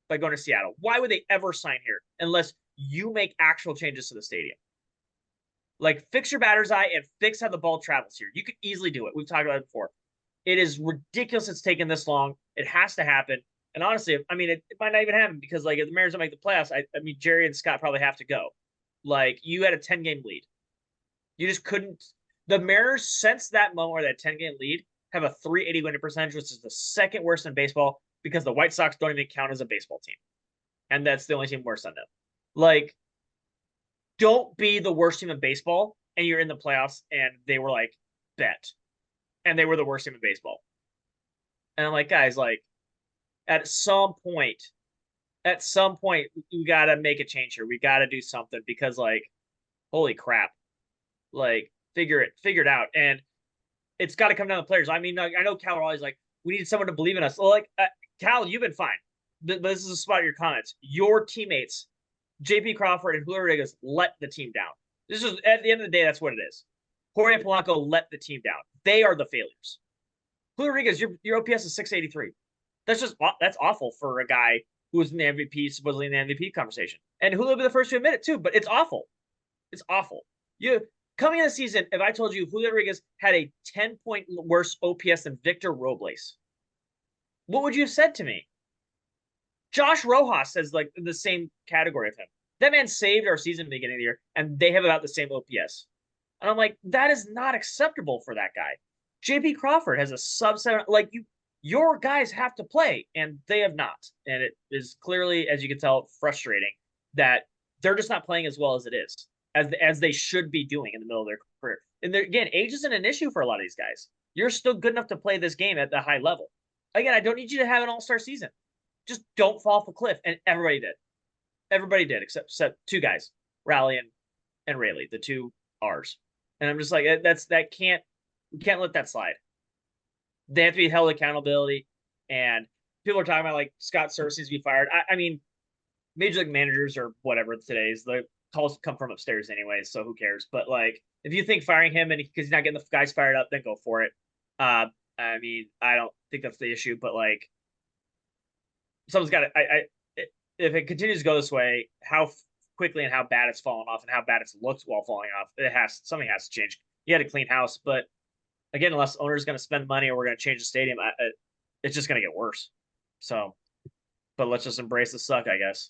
by going to Seattle. Why would they ever sign here unless you make actual changes to the stadium? Like, fix your batter's eye and fix how the ball travels here. You could easily do it. We've talked about it before. It is ridiculous it's taken this long. It has to happen. And honestly, I mean, it might not even happen, because, like, if the Mariners don't make the playoffs, I mean, Jerry and Scott probably have to go. Like, you had a 10-game lead. You just couldn't. The Mariners, since that moment where that 10-game lead, have a 380 winning percentage, which is the second worst in baseball, because the White Sox don't even count as a baseball team. And that's the only team worse than them. Like, don't be the worst team in baseball, and you're in the playoffs, and they were like, bet. And they were the worst team in baseball. And I'm like, guys, like, at some point, we got to make a change here. We got to do something, because, like, holy crap. Like, figure it out. And it's got to come down to the players. I mean, I know Cal Raleigh's like, we need someone to believe in us. Well, like, Cal, you've been fine. But this is a spot of your comments. Your teammates, JP Crawford and Julio Rodriguez, let the team down. This is, at the end of the day, that's what it is. Jorge Polanco let the team down. They are the failures. Julio Rodriguez, your OPS is 683. That's awful for a guy who was in the MVP, supposedly in the MVP conversation. And Julio will be the first to admit it too, but it's awful. It's awful. Coming in the season, if I told you Julio Rodriguez had a 10-point worse OPS than Victor Robles, what would you have said to me? Josh Rojas is like in the same category of him. That man saved our season at the beginning of the year, and they have about the same OPS. And I'm like, that is not acceptable for that guy. JP Crawford has a sub-7. Like, your guys have to play, and they have not. And it is clearly, as you can tell, frustrating that they're just not playing as well as it is, as they should be doing in the middle of their career. And again, age isn't an issue for a lot of these guys. You're still good enough to play this game at the high level. Again, I don't need you to have an all-star season. Just don't fall off a cliff. And everybody did. Everybody did, except two guys, Raleigh and Rayleigh, the two R's. And I'm just like, we can't let that slide. They have to be held accountability. And people are talking about like Scott Servais needs to be fired. I mean, major league managers or whatever today's the calls come from upstairs anyway, so who cares? But like, if you think firing him and because he's not getting the guys fired up, then go for it. I mean, I don't think that's the issue, but like, someone's got to. If it continues to go this way, how quickly and how bad it's fallen off and how bad it's looked while falling off, something has to change. You had to clean house, but again, unless owner's going to spend money or we're going to change the stadium, it's just going to get worse. So, but let's just embrace the suck, I guess.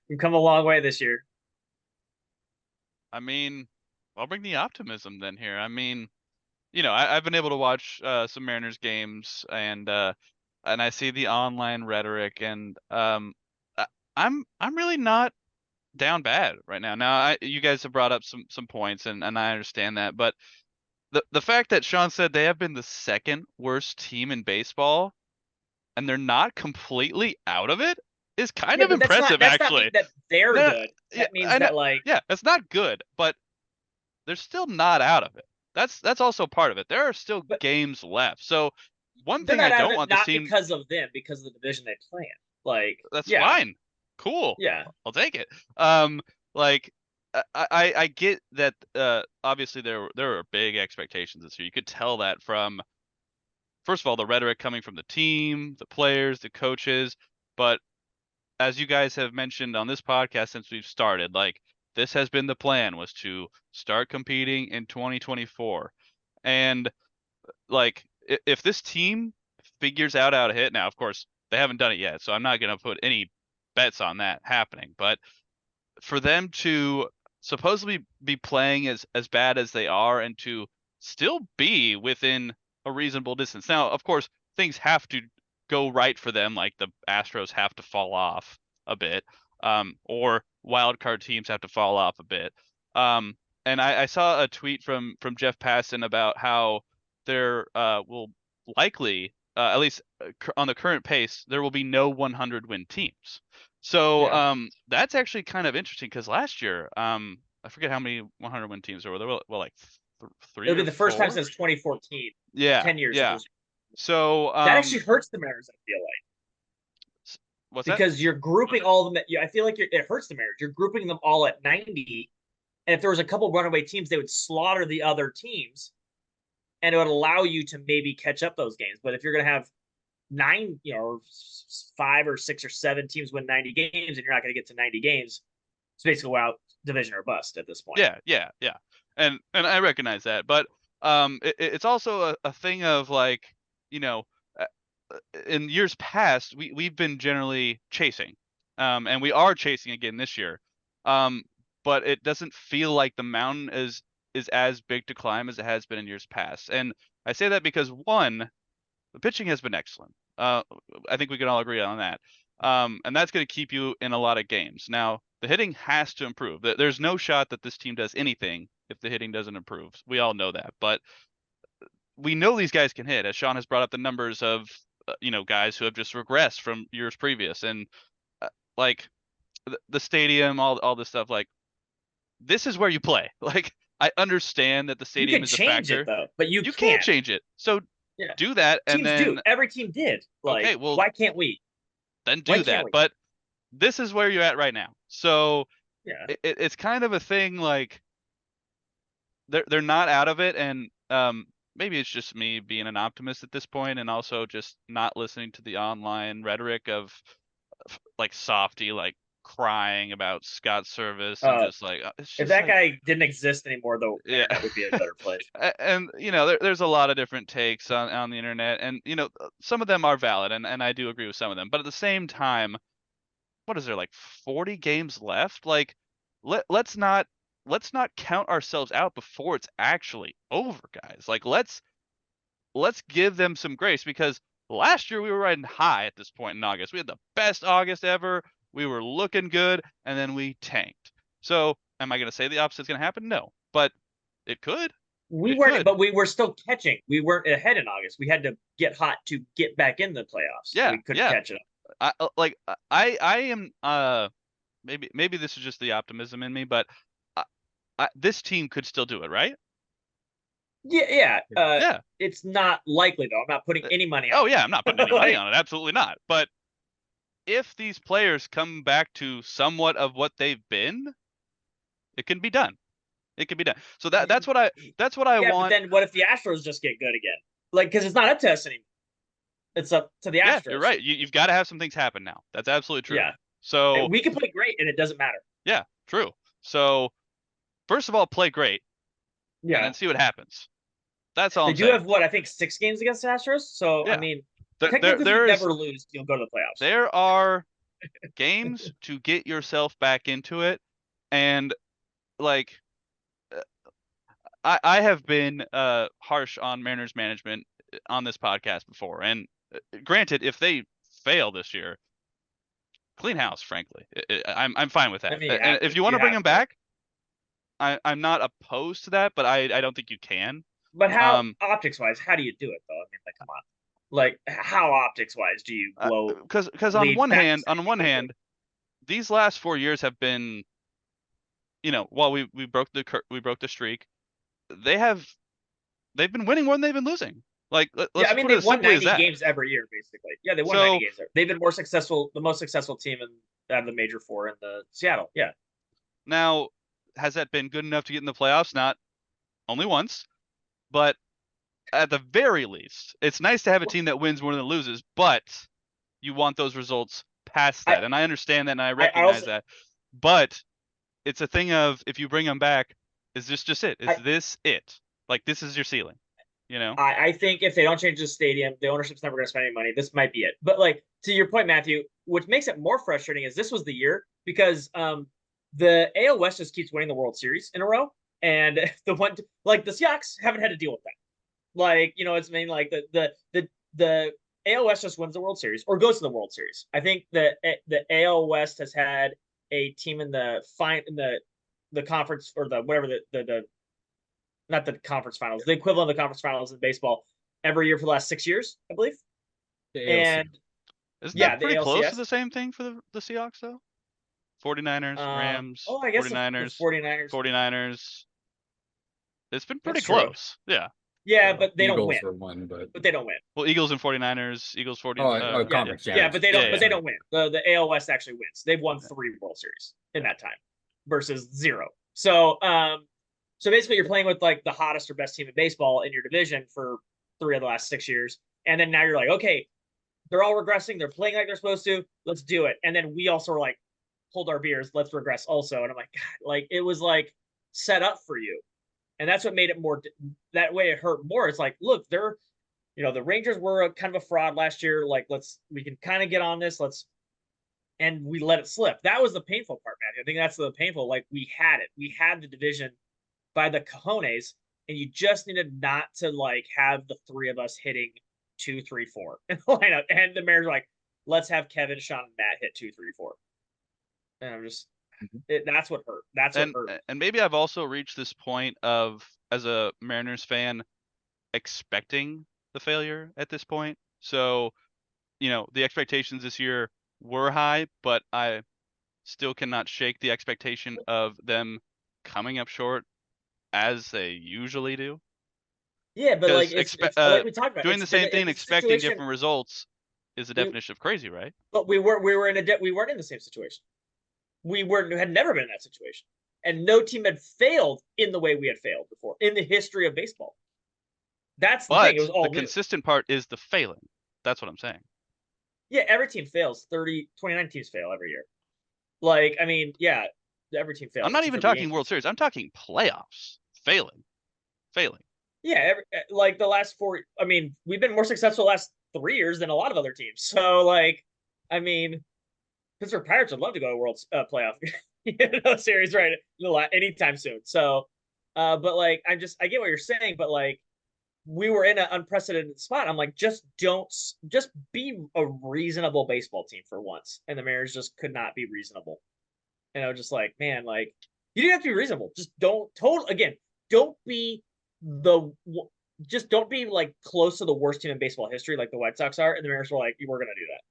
We've come a long way this year. I mean, I'll bring the optimism then here. I mean, I've been able to watch some Mariners games and I see the online rhetoric and I'm really not down bad right now. Now you guys have brought up some points and I understand that, but the fact that Sean said they have been the second worst team in baseball and they're not completely out of it is kind of impressive, actually. Not that they're good. That means that like that's not good, but they're still not out of it. That's also part of it. There are still games left. So one thing I don't want the team because of them, because of the division they play in. Like that's fine. Cool. Yeah. I'll take it. Like I get that obviously there are big expectations this year. You could tell that from first of all the rhetoric coming from the team, the players, the coaches, but as you guys have mentioned on this podcast since we've started, like this has been the plan was to start competing in 2024. And like if this team figures out how to hit now, of course, they haven't done it yet, so I'm not going to put any bets on that happening, but for them to supposedly be playing as bad as they are and to still be within a reasonable distance. Now, of course, things have to go right for them, like the Astros have to fall off a bit, or wild card teams have to fall off a bit. And I saw a tweet from Jeff Passan about how there will likely, at least on the current pace, there will be no 100 win teams. So that's actually kind of interesting because last year, I forget how many 100 win teams there were. There were like three. It'll be the first four? time since 2014. Yeah, 10 years. Yeah. So that actually hurts the Mariners. I feel like. What's because that? You're grouping all of them. I feel like it hurts the Mariners. You're grouping them all at 90, and if there was a couple runaway teams, they would slaughter the other teams, and it would allow you to maybe catch up those games. But if you're going to have 9, or 5 or 6 or 7 teams win 90 games, and you're not going to get to 90 games, it's basically out division or bust at this point. Yeah. And I recognize that, but it's also a thing of like, in years past, we've been generally chasing, and we are chasing again this year, but it doesn't feel like the mountain is as big to climb as it has been in years past. And I say that because one, the pitching has been excellent. I think we can all agree on that, and that's going to keep you in a lot of games. Now, the hitting has to improve. There's no shot that this team does anything if the hitting doesn't improve. We all know that, but we know these guys can hit, as Sean has brought up the numbers of guys who have just regressed from years previous, and like the stadium, all this stuff. Like this is where you play. Like I understand that the stadium is a factor, though, but you can't change it. So do that, and then every team did. Like, okay, well, why can't we? Then do that. But this is where you're at right now. So it's kind of a thing. Like they're not out of it, and maybe it's just me being an optimist at this point, and also just not listening to the online rhetoric of like softy, like crying about Scott Servais and just like it's If just that like, guy didn't exist anymore, the yeah. internet would be a better place. And there's a lot of different takes on the internet, and some of them are valid, and I do agree with some of them. But at the same time, what is there, like 40 games left? Like let's not count ourselves out before it's actually over, guys. Like let's give them some grace, because last year we were riding high at this point in August. We had the best August ever. We were looking good, and then we tanked. So am I going to say the opposite is going to happen? No, but it could. We It weren't, could. but we were still catching. We weren't ahead in August. We had to get hot to get back in the playoffs. Yeah, We couldn't yeah. catch it. I am maybe this is just the optimism in me, but this team could still do it, right? Yeah. Yeah. It's not likely though. I'm not putting any money on Oh it. yeah, I'm not putting any money on it. Absolutely not. But if these players come back to somewhat of what they've been, it can be done. It can be done. So that's what I Yeah, want. but then what if the Astros just get good again? Like, because it's not up to us anymore. It's up to the Astros. Yeah, you're right. You've got to have some things happen now. That's absolutely true. Yeah. So We can play great and it doesn't matter. yeah, true. So first of all, play great, and Yeah. then see what happens. That's all They I'm do saying. have what I think 6 games against the Astros. So Yeah. I mean, There technically, if you is never lose, you'll go to the playoffs. there are games to get yourself back into it, and like I have been harsh on Mariners management on this podcast before, and granted, if they fail this year, clean house. Frankly, I'm fine with that. I mean, And if you want to bring them back, I'm not opposed to that, but I don't think you can. But how optics wise, how do you do it though? I mean, like, come on, like how optics wise do you blow? Because on one hand, these last 4 years have been, while we broke the streak, they've been winning more than they've been losing. Like let's I mean, put it they've as won simply as 90 that. games every year, basically. Yeah, they won So- 90 games. They've been more successful, the most successful team out of the major four in the Seattle. Yeah. Now, has that been good enough to get in the playoffs? Not only once, but at the very least, it's nice to have a team that wins more than loses, but you want those results past that. And I understand that, and I recognize that. But it's a thing of, if you bring them back, is this just it? Is this it? Like, this is your ceiling, I think if they don't change the stadium, the ownership's never going to spend any money. This might be it. But like, to your point, Matthew, what makes it more frustrating is this was the year, because the AL West just keeps winning the World Series in a row, and the Seahawks haven't had to deal with that. Like, it's mainly like the AL West just wins the World Series or goes to the World Series. I think the AL West has had a team in the conference, or the whatever the not the conference finals, the equivalent of the conference finals in baseball every year for the last 6 years, I believe. And isn't yeah, that the pretty close ALCS. to the same thing for the Seahawks though? 49ers, Rams, I guess 49ers, the 49ers. 49ers. It's been pretty That's true. close. Yeah. Yeah, but they don't Eagles win. were one, but they don't win. Well, Eagles and 49ers, Eagles 40. conference. Yeah, but they don't. Yeah, But they don't win. The AL West actually wins. They've won 3 World Series in that time versus 0. So so basically you're playing with like the hottest or best team in baseball in your division for 3 of the last 6 years, and then now you're like, okay, they're all regressing. They're playing like they're supposed to. Let's do it. And then we also were like, hold our beers. Let's regress also. And I'm like, God, like it was like set up for you. And that's what made it more, that way it hurt more. It's like, look, they're, the Rangers were kind of a fraud last year. Like, we can kind of get on this. And we let it slip. That was the painful part, man. I think that's the painful. Like, we had it. We had the division by the cojones, and you just needed not to like have the 3 of us hitting 2, 3, 4 in the lineup. And the Mariners were like, let's have Kevin, Sean, and Matt hit 2, 3, 4. And I'm just, that's what hurt. That's what hurt. And maybe I've also reached this point of, as a Mariners fan, expecting the failure at this point. So, the expectations this year were high, but I still cannot shake the expectation of them coming up short as they usually do. Yeah, but like, it's like we talked about, doing the same thing, expecting different results is the definition of crazy, right? But we weren't in the same situation. Had never been in that situation, and no team had failed in the way we had failed before in the history of baseball. That's the thing. It was all the consistent part is the failing. That's what I'm saying. Yeah, every team fails. 29 teams fail every year. Like, I mean, yeah, every team fails. I'm not except even for the talking Yankees. World Series. I'm talking playoffs. Failing. Yeah, like the last 4. I mean, we've been more successful the last 3 years than a lot of other teams. So, like, I mean, Pittsburgh Pirates would love to go to World playoff series right anytime soon. So, but like, I get what you're saying, but like, we were in an unprecedented spot. I'm like, just be a reasonable baseball team for once. And the Mariners just could not be reasonable. And I was just like, man, like, you didn't have to be reasonable. Just don't be the just don't be like close to the worst team in baseball history like the White Sox are. And the Mariners were like, we're gonna do that.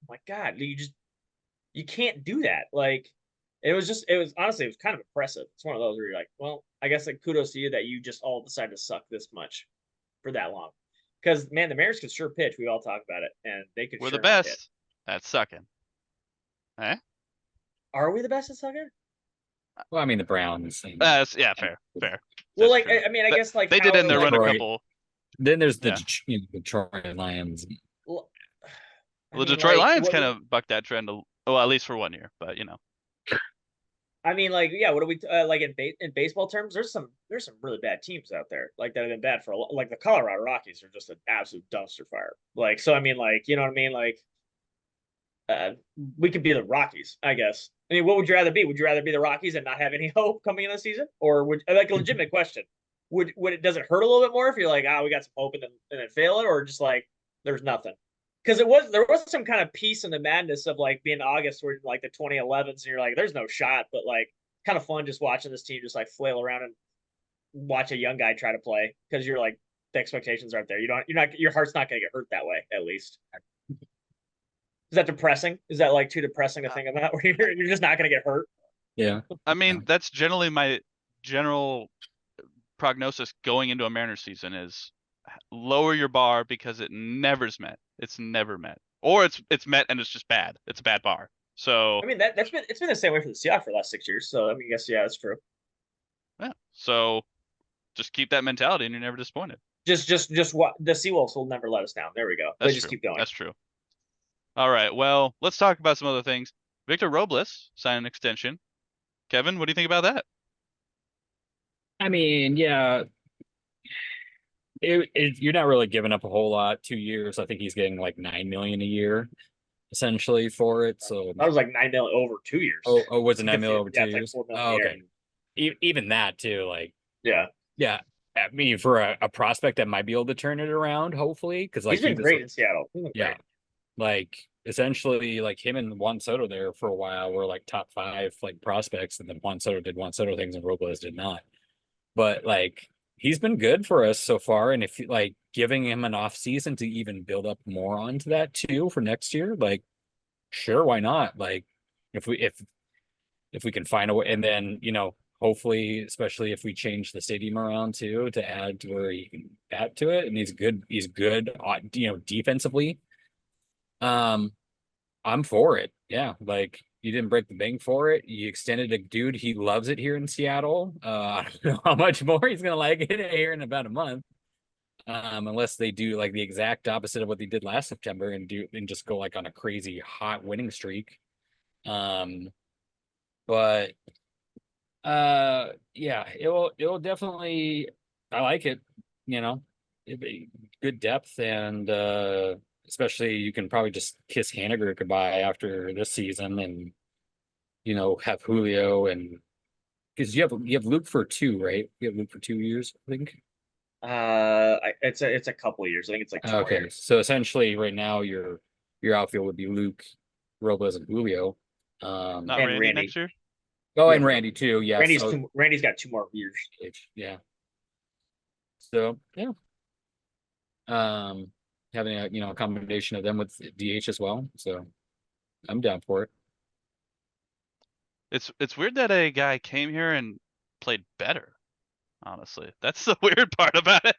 I'm like, God, you can't do that. Like, it was honestly, it was kind of impressive. It's one of those where you're like, well, I guess like kudos to you that you just all decided to suck this much for that long. Because man, the Mariners could sure pitch. We all talk about it, and they could We're sure the not hit. best at sucking. Eh? Are we the best at sucking? Well, I mean the Browns. Yeah, fair. Well, That's like true. I mean, I guess like They did how end their like, run a Detroit. couple. Then there's the Yeah. the Detroit Lions. Well, I the mean, Detroit like, Lions kind of bucked that trend. Well, at least for 1 year, but I mean, like, yeah. What do we like in baseball terms? There's some really bad teams out there, like that have been bad for like the Colorado Rockies are just an absolute dumpster fire. Like, so I mean, like, you know what I mean? Like, we could be the Rockies, I guess. I mean, what would you rather be? Would you rather be the Rockies and not have any hope coming in the season, or would like a legitimate question? Would it does it hurt a little bit more if you're like, we got some hope and then fail it, or just like there's nothing? Because there was some kind of peace in the madness of like being August where like the 2011s and you're like, there's no shot, but like kind of fun just watching this team just like flail around and watch a young guy try to play because you're like the expectations aren't there. You're not your heart's not gonna get hurt that way, at least. Is that depressing? Is that like too depressing to think about? Where you're just not going to get hurt? Yeah. I mean that's generally my general prognosis going into a Mariners season is lower your bar because it never's met. It's never met, or it's met and it's just bad. It's a bad bar. So I mean it's been the same way for the Seahawks for the last 6 years. So I mean, I guess yeah, that's true. yeah. So just keep that mentality and you're never disappointed. Just what the Seawolves will never let us down. There we go. That's They just true. keep going. That's true. All right. Well, let's talk about some other things. Victor Robles signed an extension. Kevin, what do you think about that? I mean, yeah, you're not really giving up a whole lot. 2 years, I think he's getting like 9 million a year, essentially for it. So That was like 9 million over 2 years. oh, was it 9 million over Yeah, 2 it's like years? 4 million Oh, a year. okay, even that too. Like, Yeah, yeah, I mean, for a prospect that might be able to turn it around, hopefully, because like he's been great in Seattle. yeah, like essentially like him and Juan Soto there for a while were like top 5 like prospects, and then Juan Soto did Juan Soto things and Robles did not. But like he's been good for us so far, and if like giving him an off season to even build up more onto that too for next year, like sure, why not? Like if we can find a way, and then hopefully, especially if we change the stadium around too to add to where he can add to it, and he's good, defensively. I'm for it. Yeah, like you didn't break the bank for it. You extended a dude. He loves it here in Seattle. I don't know how much more he's gonna like it here in about a month. Unless they do like the exact opposite of what they did last September and just go like on a crazy hot winning streak. But yeah, it will definitely, I like it, it'd be good depth, and especially you can probably just kiss Haniger goodbye after this season, and have Julio, and because you have Luke for 2, right? You have Luke for 2 years, I think. It's a couple of years. I think it's like 2 more Okay, years. so essentially right now your outfield would be Luke, Robles, and Julio. Not And Randy Randy. next year? Oh, Yeah. and Randy too. Yeah, Randy's got 2 more years. yeah. So yeah, having a combination of them with DH as well. So I'm down for it. It's weird that a guy came here and played better. Honestly, that's the weird part about it.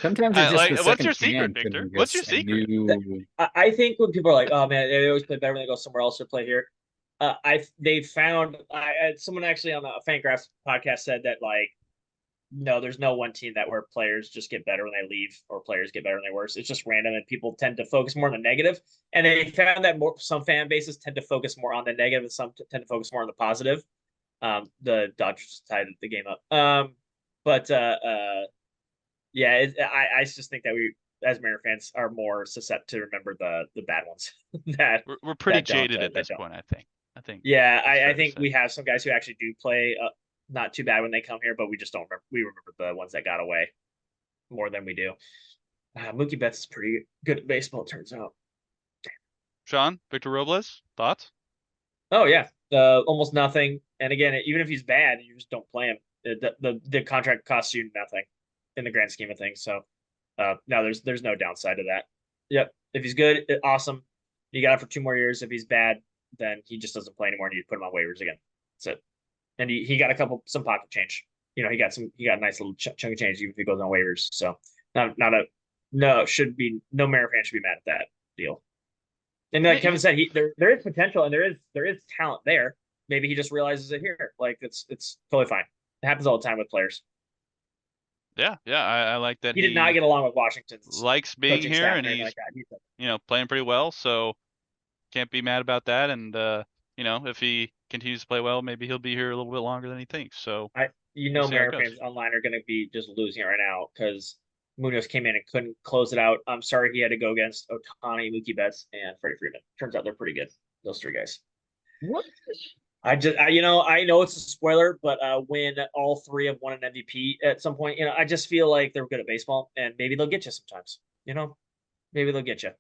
Sometimes it's just the what's your second secret, chance, Victor? and What's your just a secret? new. I think when people are like, "Oh man, they always play better when they go somewhere else or play here," they found someone actually on the Fangraphs podcast said that like no, there's no one team that where players just get better when they leave or players get better when they worse. It's just random, and people tend to focus more on the negative. And they found that some fan bases tend to focus more on the negative, and some tend to focus more on the positive. The Dodgers just tied the game up. But yeah, I just think that we as Mariner fans are more susceptible to remember the bad ones. that We're pretty that don't, jaded at that this don't. point, I think. Yeah, it's fair I to think say. we have some guys who actually do play not too bad when they come here, but we just don't remember. We remember the ones that got away more than we do. Mookie Betts is pretty good at baseball, it turns out. Sean, Victor Robles, thoughts? Oh yeah, almost nothing. And again, even if he's bad, you just don't play him. The contract costs you nothing in the grand scheme of things. So no, there's no downside to that. Yep, if he's good, awesome. You got it for 2 more years. If he's bad, then he just doesn't play anymore, and you put him on waivers again. That's it. And he got some pocket change. You know, he got a nice little chunk of change even if he goes on waivers. So no Mariner fan should be mad at that deal. And like Kevin said, there is potential and there is talent there. Maybe he just realizes it here. Like it's totally fine. It happens all the time with players. Yeah, I like that He did not get along with Washington's likes being coaching here, staff and anything he's like that. playing pretty well. So can't be mad about that. And if he continues to play well, maybe he'll be here a little bit longer than he thinks. So we'll see how it Mariner goes. fans online are going to be just losing it right now because Munoz came in and couldn't close it out. I'm sorry he had to go against Ohtani, Mookie Betts, and Freddie Freeman. Turns out they're pretty good. Those three guys. What? I know it's a spoiler, but when all three have won an MVP at some point, I just feel like they're good at baseball, and maybe they'll get you sometimes. Maybe they'll get you.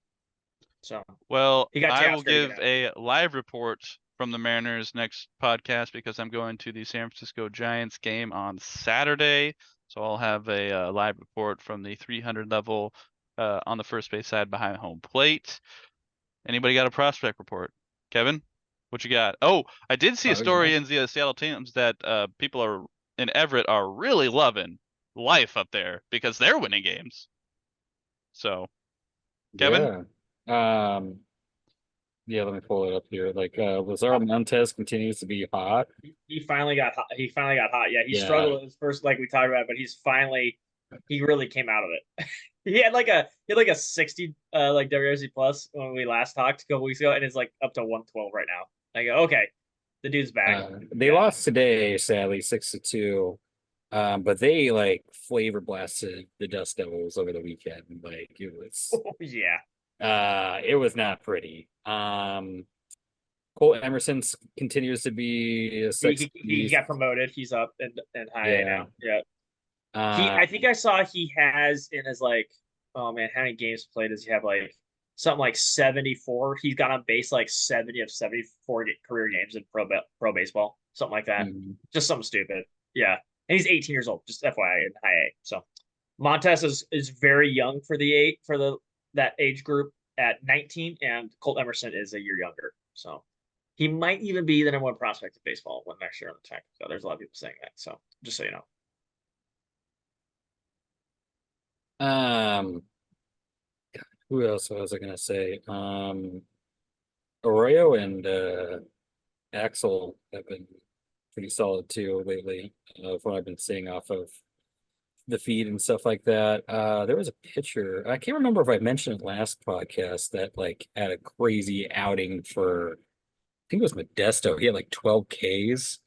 So well, he got I J-House will pretty give good a live report from the Mariners next podcast because I'm going to the San Francisco Giants game on Saturday. So I'll have a live report from the 300 level on the first base side behind home plate. Anybody got a prospect report? Kevin, what you got? Oh, I did see a story in the Seattle Times that people in Everett are really loving life up there because they're winning games. So, Kevin? Yeah, let me pull it up here. Like Lazaro Montes continues to be hot. He finally got hot. Yeah, he Yeah. struggled at his first, like we talked about, but he really came out of it. he had like a 60 like WRC plus when we last talked a couple weeks ago, and it's like up to 112 right now. I go, okay, the dude's back. They lost today, sadly, 6-2. But they like flavor blasted the Dust Devils over the weekend. Like it was yeah. It was not pretty. Cole Emerson continues to be a he got promoted. He's up and high now. Yeah. I think I saw he has in his like, oh man, how many games played does he have? Like something like 74. He's got on base like 70 of 74 career games in pro baseball, something like that. Just something stupid. Yeah, and he's 18 years old. Just FYI in high A. So Montes is very young for that age group at 19, and Colt Emerson is a year younger. So he might even be the number one prospect of baseball when next year on the tech. So there's a lot of people saying that. So just so you know. Who else was I gonna say? Arroyo and Axel have been pretty solid too lately, from what I've been seeing off of the feed and stuff like that. There was a pitcher, I can't remember if I mentioned it last podcast, that like had a crazy outing for, I think it was Modesto. He had like 12 Ks.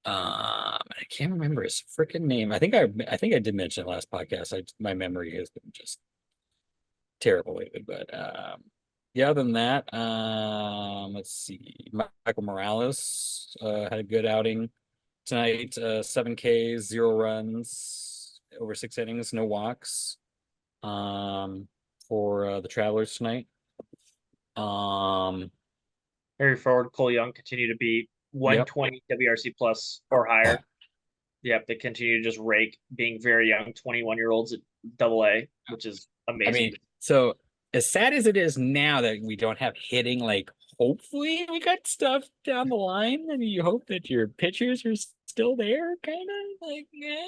I can't remember his freaking name. I think I did mention it last podcast. My memory has been just terrible lately, but yeah, other than that, let's see. Michael Morales had a good outing tonight. 7 Ks, 0 runs, over 6 innings, no walks. For the Travelers tonight. Harry Ford, Cole Young continue to be 120 WRC plus or higher. Yep, they continue to just rake, being very young 21-year-olds at AA, which is amazing. I mean, so as sad as it is now that we don't have hitting, like hopefully we got stuff down the line, and you hope that your pitchers are still there, kind of like, yeah,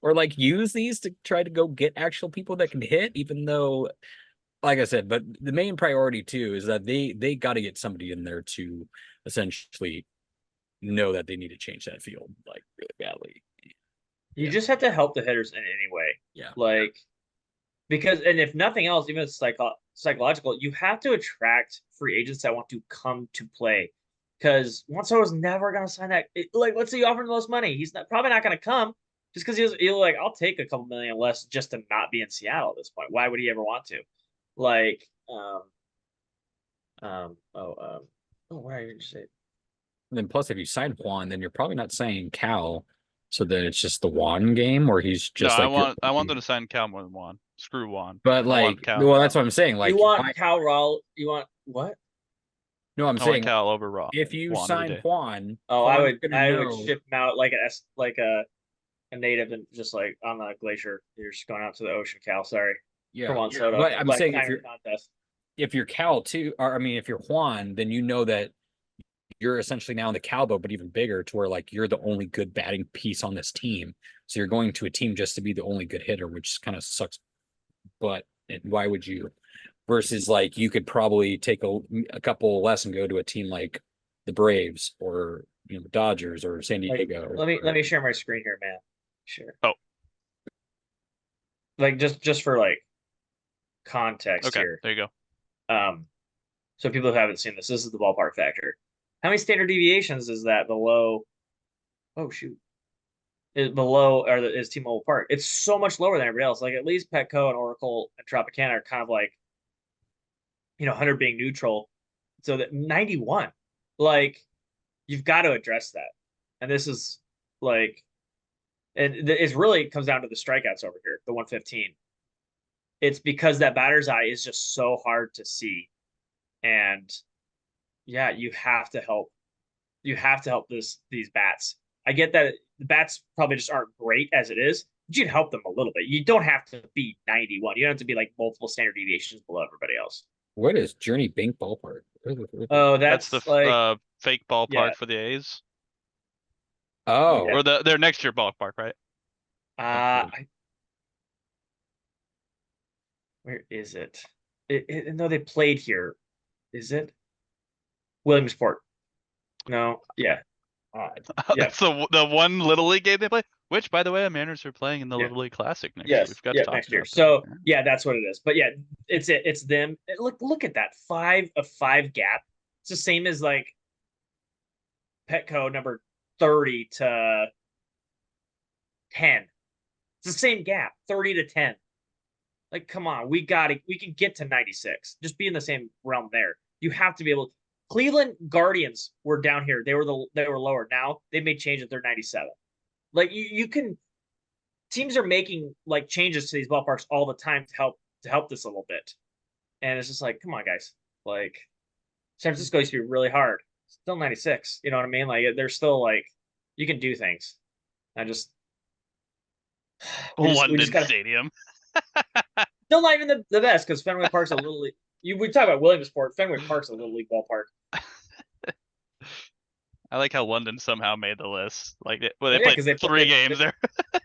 or like use these to try to go get actual people that can hit, even though, like I said, but the main priority too is that they got to get somebody in there to essentially know that they need to change that field like really badly. You just have to help the hitters in any way. Yeah. Like, because, and if nothing else, even if it's psychological, you have to attract free agents that want to come to play. Because Juan was never going to sign that. Like, let's say you offer him the most money. He's probably not going to come just because he'll like, I'll take a couple million less just to not be in Seattle at this point. Why would he ever want to? Like, what are you going to say? And then plus, if you sign Juan, then you're probably not signing Cal, so that it's just the Juan game, or he's just no, like I want them to sign Cal more than Juan. Screw Juan. But I want like, Cal. well, that's what I'm saying. Like, you want Cal Rawl? You want what? No, I'm I want saying Cal over Raw. if you Juan sign Juan, Oh, Juan's I gonna would know- ship him out like a native and just like on the glacier. You're just going out to the ocean, Cal. Sorry. yeah. For Juan Soto. But I'm Like, saying Niner contest. if you're Cal too, or I mean, if you're Juan, then you know that you're essentially now in the Cal boat, but even bigger, to where like you're the only good batting piece on this team. So you're going to a team just to be the only good hitter, which kind of sucks. But why would you? Versus like you could probably take a couple less and go to a team like the Braves or Dodgers or San Diego. Let me share my screen here, man. Sure. Oh. Like just for like context Okay, here. there you go. So people who haven't seen this is the ballpark factor. How many standard deviations is that below? Oh shoot. Is below or is T-Mobile Park? It's so much lower than everybody else. Like at least Petco and Oracle and Tropicana are kind of like 100 being neutral. So that 91, like you've got to address that. And this is like, and it really comes down to the strikeouts over here, the 115. It's because that batter's eye is just so hard to see. And yeah, you have to help. You have to help these bats. I get that the bats probably just aren't great as it is, but you'd help them a little bit. You don't have to be 91. You don't have to be like multiple standard deviations below everybody else. What is Journey Bank Ballpark? Oh, That's the like fake ballpark yeah. for the A's. Oh, Or their next year ballpark, right? Where is it? No, they played here. Is it Williamsport? No, yeah. Yeah. That's the one Little League game they play. Which, by the way, the Mariners are playing in the Little League Classic next year. We've got to talk next year. about So that. yeah, that's what it is. But yeah, it's them. Look at that 5-5 gap. It's the same as like Petco number 30 to 10. It's the same gap, 30 to 10. Like, come on, we can get to 96. Just be in the same realm there. You have to be able. Cleveland Guardians were down here. They were lower. Now they made changes. They're 97. Like you can. Teams are making like changes to these ballparks all the time to help this a little bit, and it's just like, come on, guys. Like, San Francisco used to be really hard. Still 96. You know what I mean? Like, they're still like, you can do things. I just. London Stadium. Still not even the best because Fenway Park's a little. We talk about Williamsport. Fenway Park's a little league ballpark. I like how London somehow made the list. Like, they Yeah, played three games there.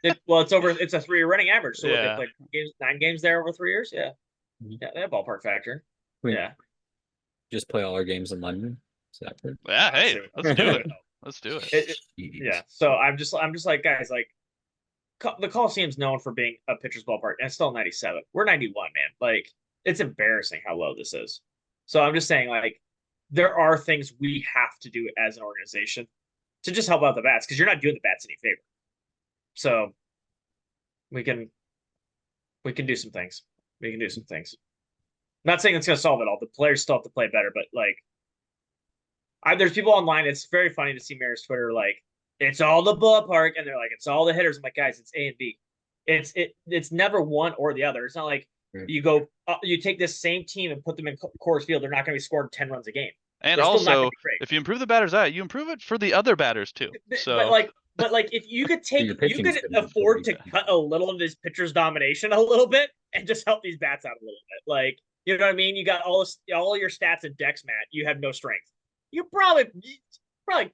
It's over. It's a 3-year running average. So Yeah. they played 9 games there over 3 years. Yeah, yeah, they have ballpark factor. Wait. Yeah, just play all our games in London. Is that good? Yeah, hey, let's do it. Let's do it. Yeah. So I'm just like, guys, like the Coliseum's known for being a pitcher's ballpark, and it's still 97. We're 91, man. Like, it's embarrassing how low this is. So I'm just saying, like, there are things we have to do as an organization to just help out the bats because you're not doing the bats any favor. So we can do some things. We can do some things. I'm not saying it's going to solve it all. The players still have to play better, but like, there's people online. It's very funny to see Mariners Twitter like, it's all the ballpark, and they're like, it's all the hitters. I'm like, guys, it's A and B. It's never one or the other. It's not like you go, you take this same team and put them in Coors Field. They're not going to be scoring 10 runs a game. And also, if you improve the batter's eye, you improve it for the other batters too. So, but like, if you could afford to cut a little of this pitcher's domination a little bit and just help these bats out a little bit. Like, you know what I mean? You got all your stats in Dex, Matt. You have no strength. You probably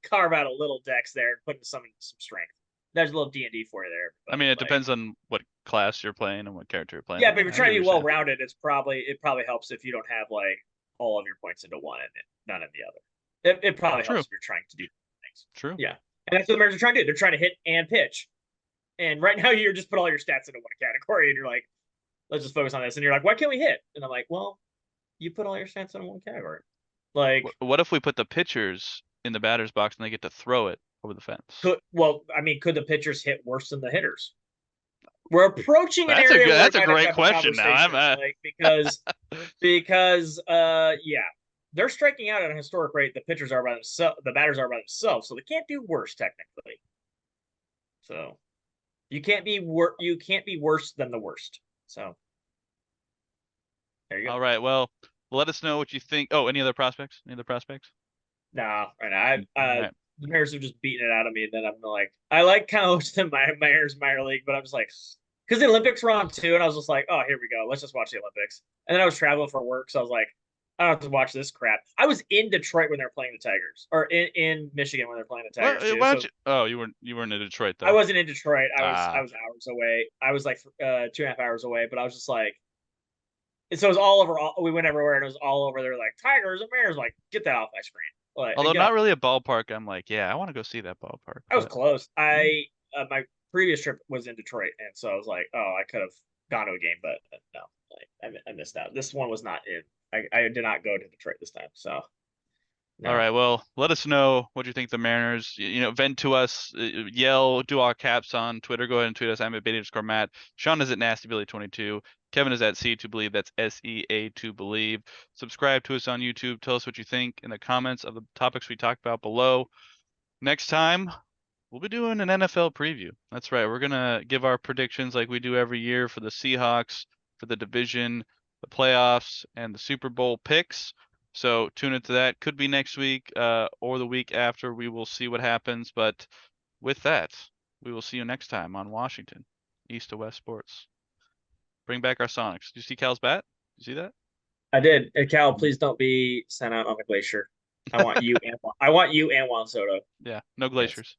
carve out a little Dex there and put some strength. There's a little D&D for you there. I mean, it depends on what class you're playing and what character you're playing. Yeah, but if you're trying to be well-rounded, it probably helps if you don't have like all of your points into one and none in the other. It probably helps if you're trying to do things. True. Yeah, and that's what the Mariners are trying to do. They're trying to hit and pitch. And right now you're just put all your stats into one category and you're like, let's just focus on this. And you're like, why can't we hit? And I'm like, well, you put all your stats in one category. Like, What if we put the pitchers in the batter's box and they get to throw it over the fence? could the pitchers hit worse than the hitters? We're approaching an area where That's a we might great have to have question now. conversation, like, because yeah, they're striking out at a historic rate. The pitchers are by themselves, the batters are by themselves, so they can't do worse technically. So you can't be worse than the worst. So there you go. All right. Well, let us know what you think. Oh, any other prospects? Any other prospects? Nah, right now All right. the Mariners are just beating it out of me. Then I'm like, I like kind of the Mariners minor league, but I'm just like, because the Olympics were on too, and I was just like, oh, here we go. Let's just watch the Olympics. And then I was traveling for work, so I was like, I don't have to watch this crap. I was in Detroit when they're playing the Tigers, or in Michigan when they're playing the Tigers. Why don't you? Oh, you weren't in Detroit though. I wasn't in Detroit. I Ah. was hours away. I was like 2.5 hours away, but I was just like, and so it was all over. We went everywhere, and it was all over. They're like Tigers and Mariners. Like, get that off my screen. Like, Although get not off. really a ballpark, I'm like, yeah, I want to go see that ballpark. I was but- close. My previous trip was in Detroit, and so I was like, oh, I could have gone to a game, but no, like I missed out. This one was not in. I did not go to Detroit this time. So, no. All right. Well, let us know what you think the Mariners. Vent to us, yell, do all caps on Twitter. Go ahead and tweet us. I'm at Beta_Matt. Sean is at NastyBilly22. Kevin is at C2Believe. That's SEA2Believe. Subscribe to us on YouTube. Tell us what you think in the comments of the topics we talked about below. Next time, we'll be doing an NFL preview. That's right. We're going to give our predictions like we do every year for the Seahawks, for the division, the playoffs, and the Super Bowl picks. So tune into that. Could be next week or the week after. We will see what happens. But with that, we will see you next time on Washington, East to West Sports. Bring back our Sonics. Did you see Cal's bat? Did you see that? I did. And Cal, please don't be sent out on the glacier. I want you and Juan Soto. Yeah, no glaciers.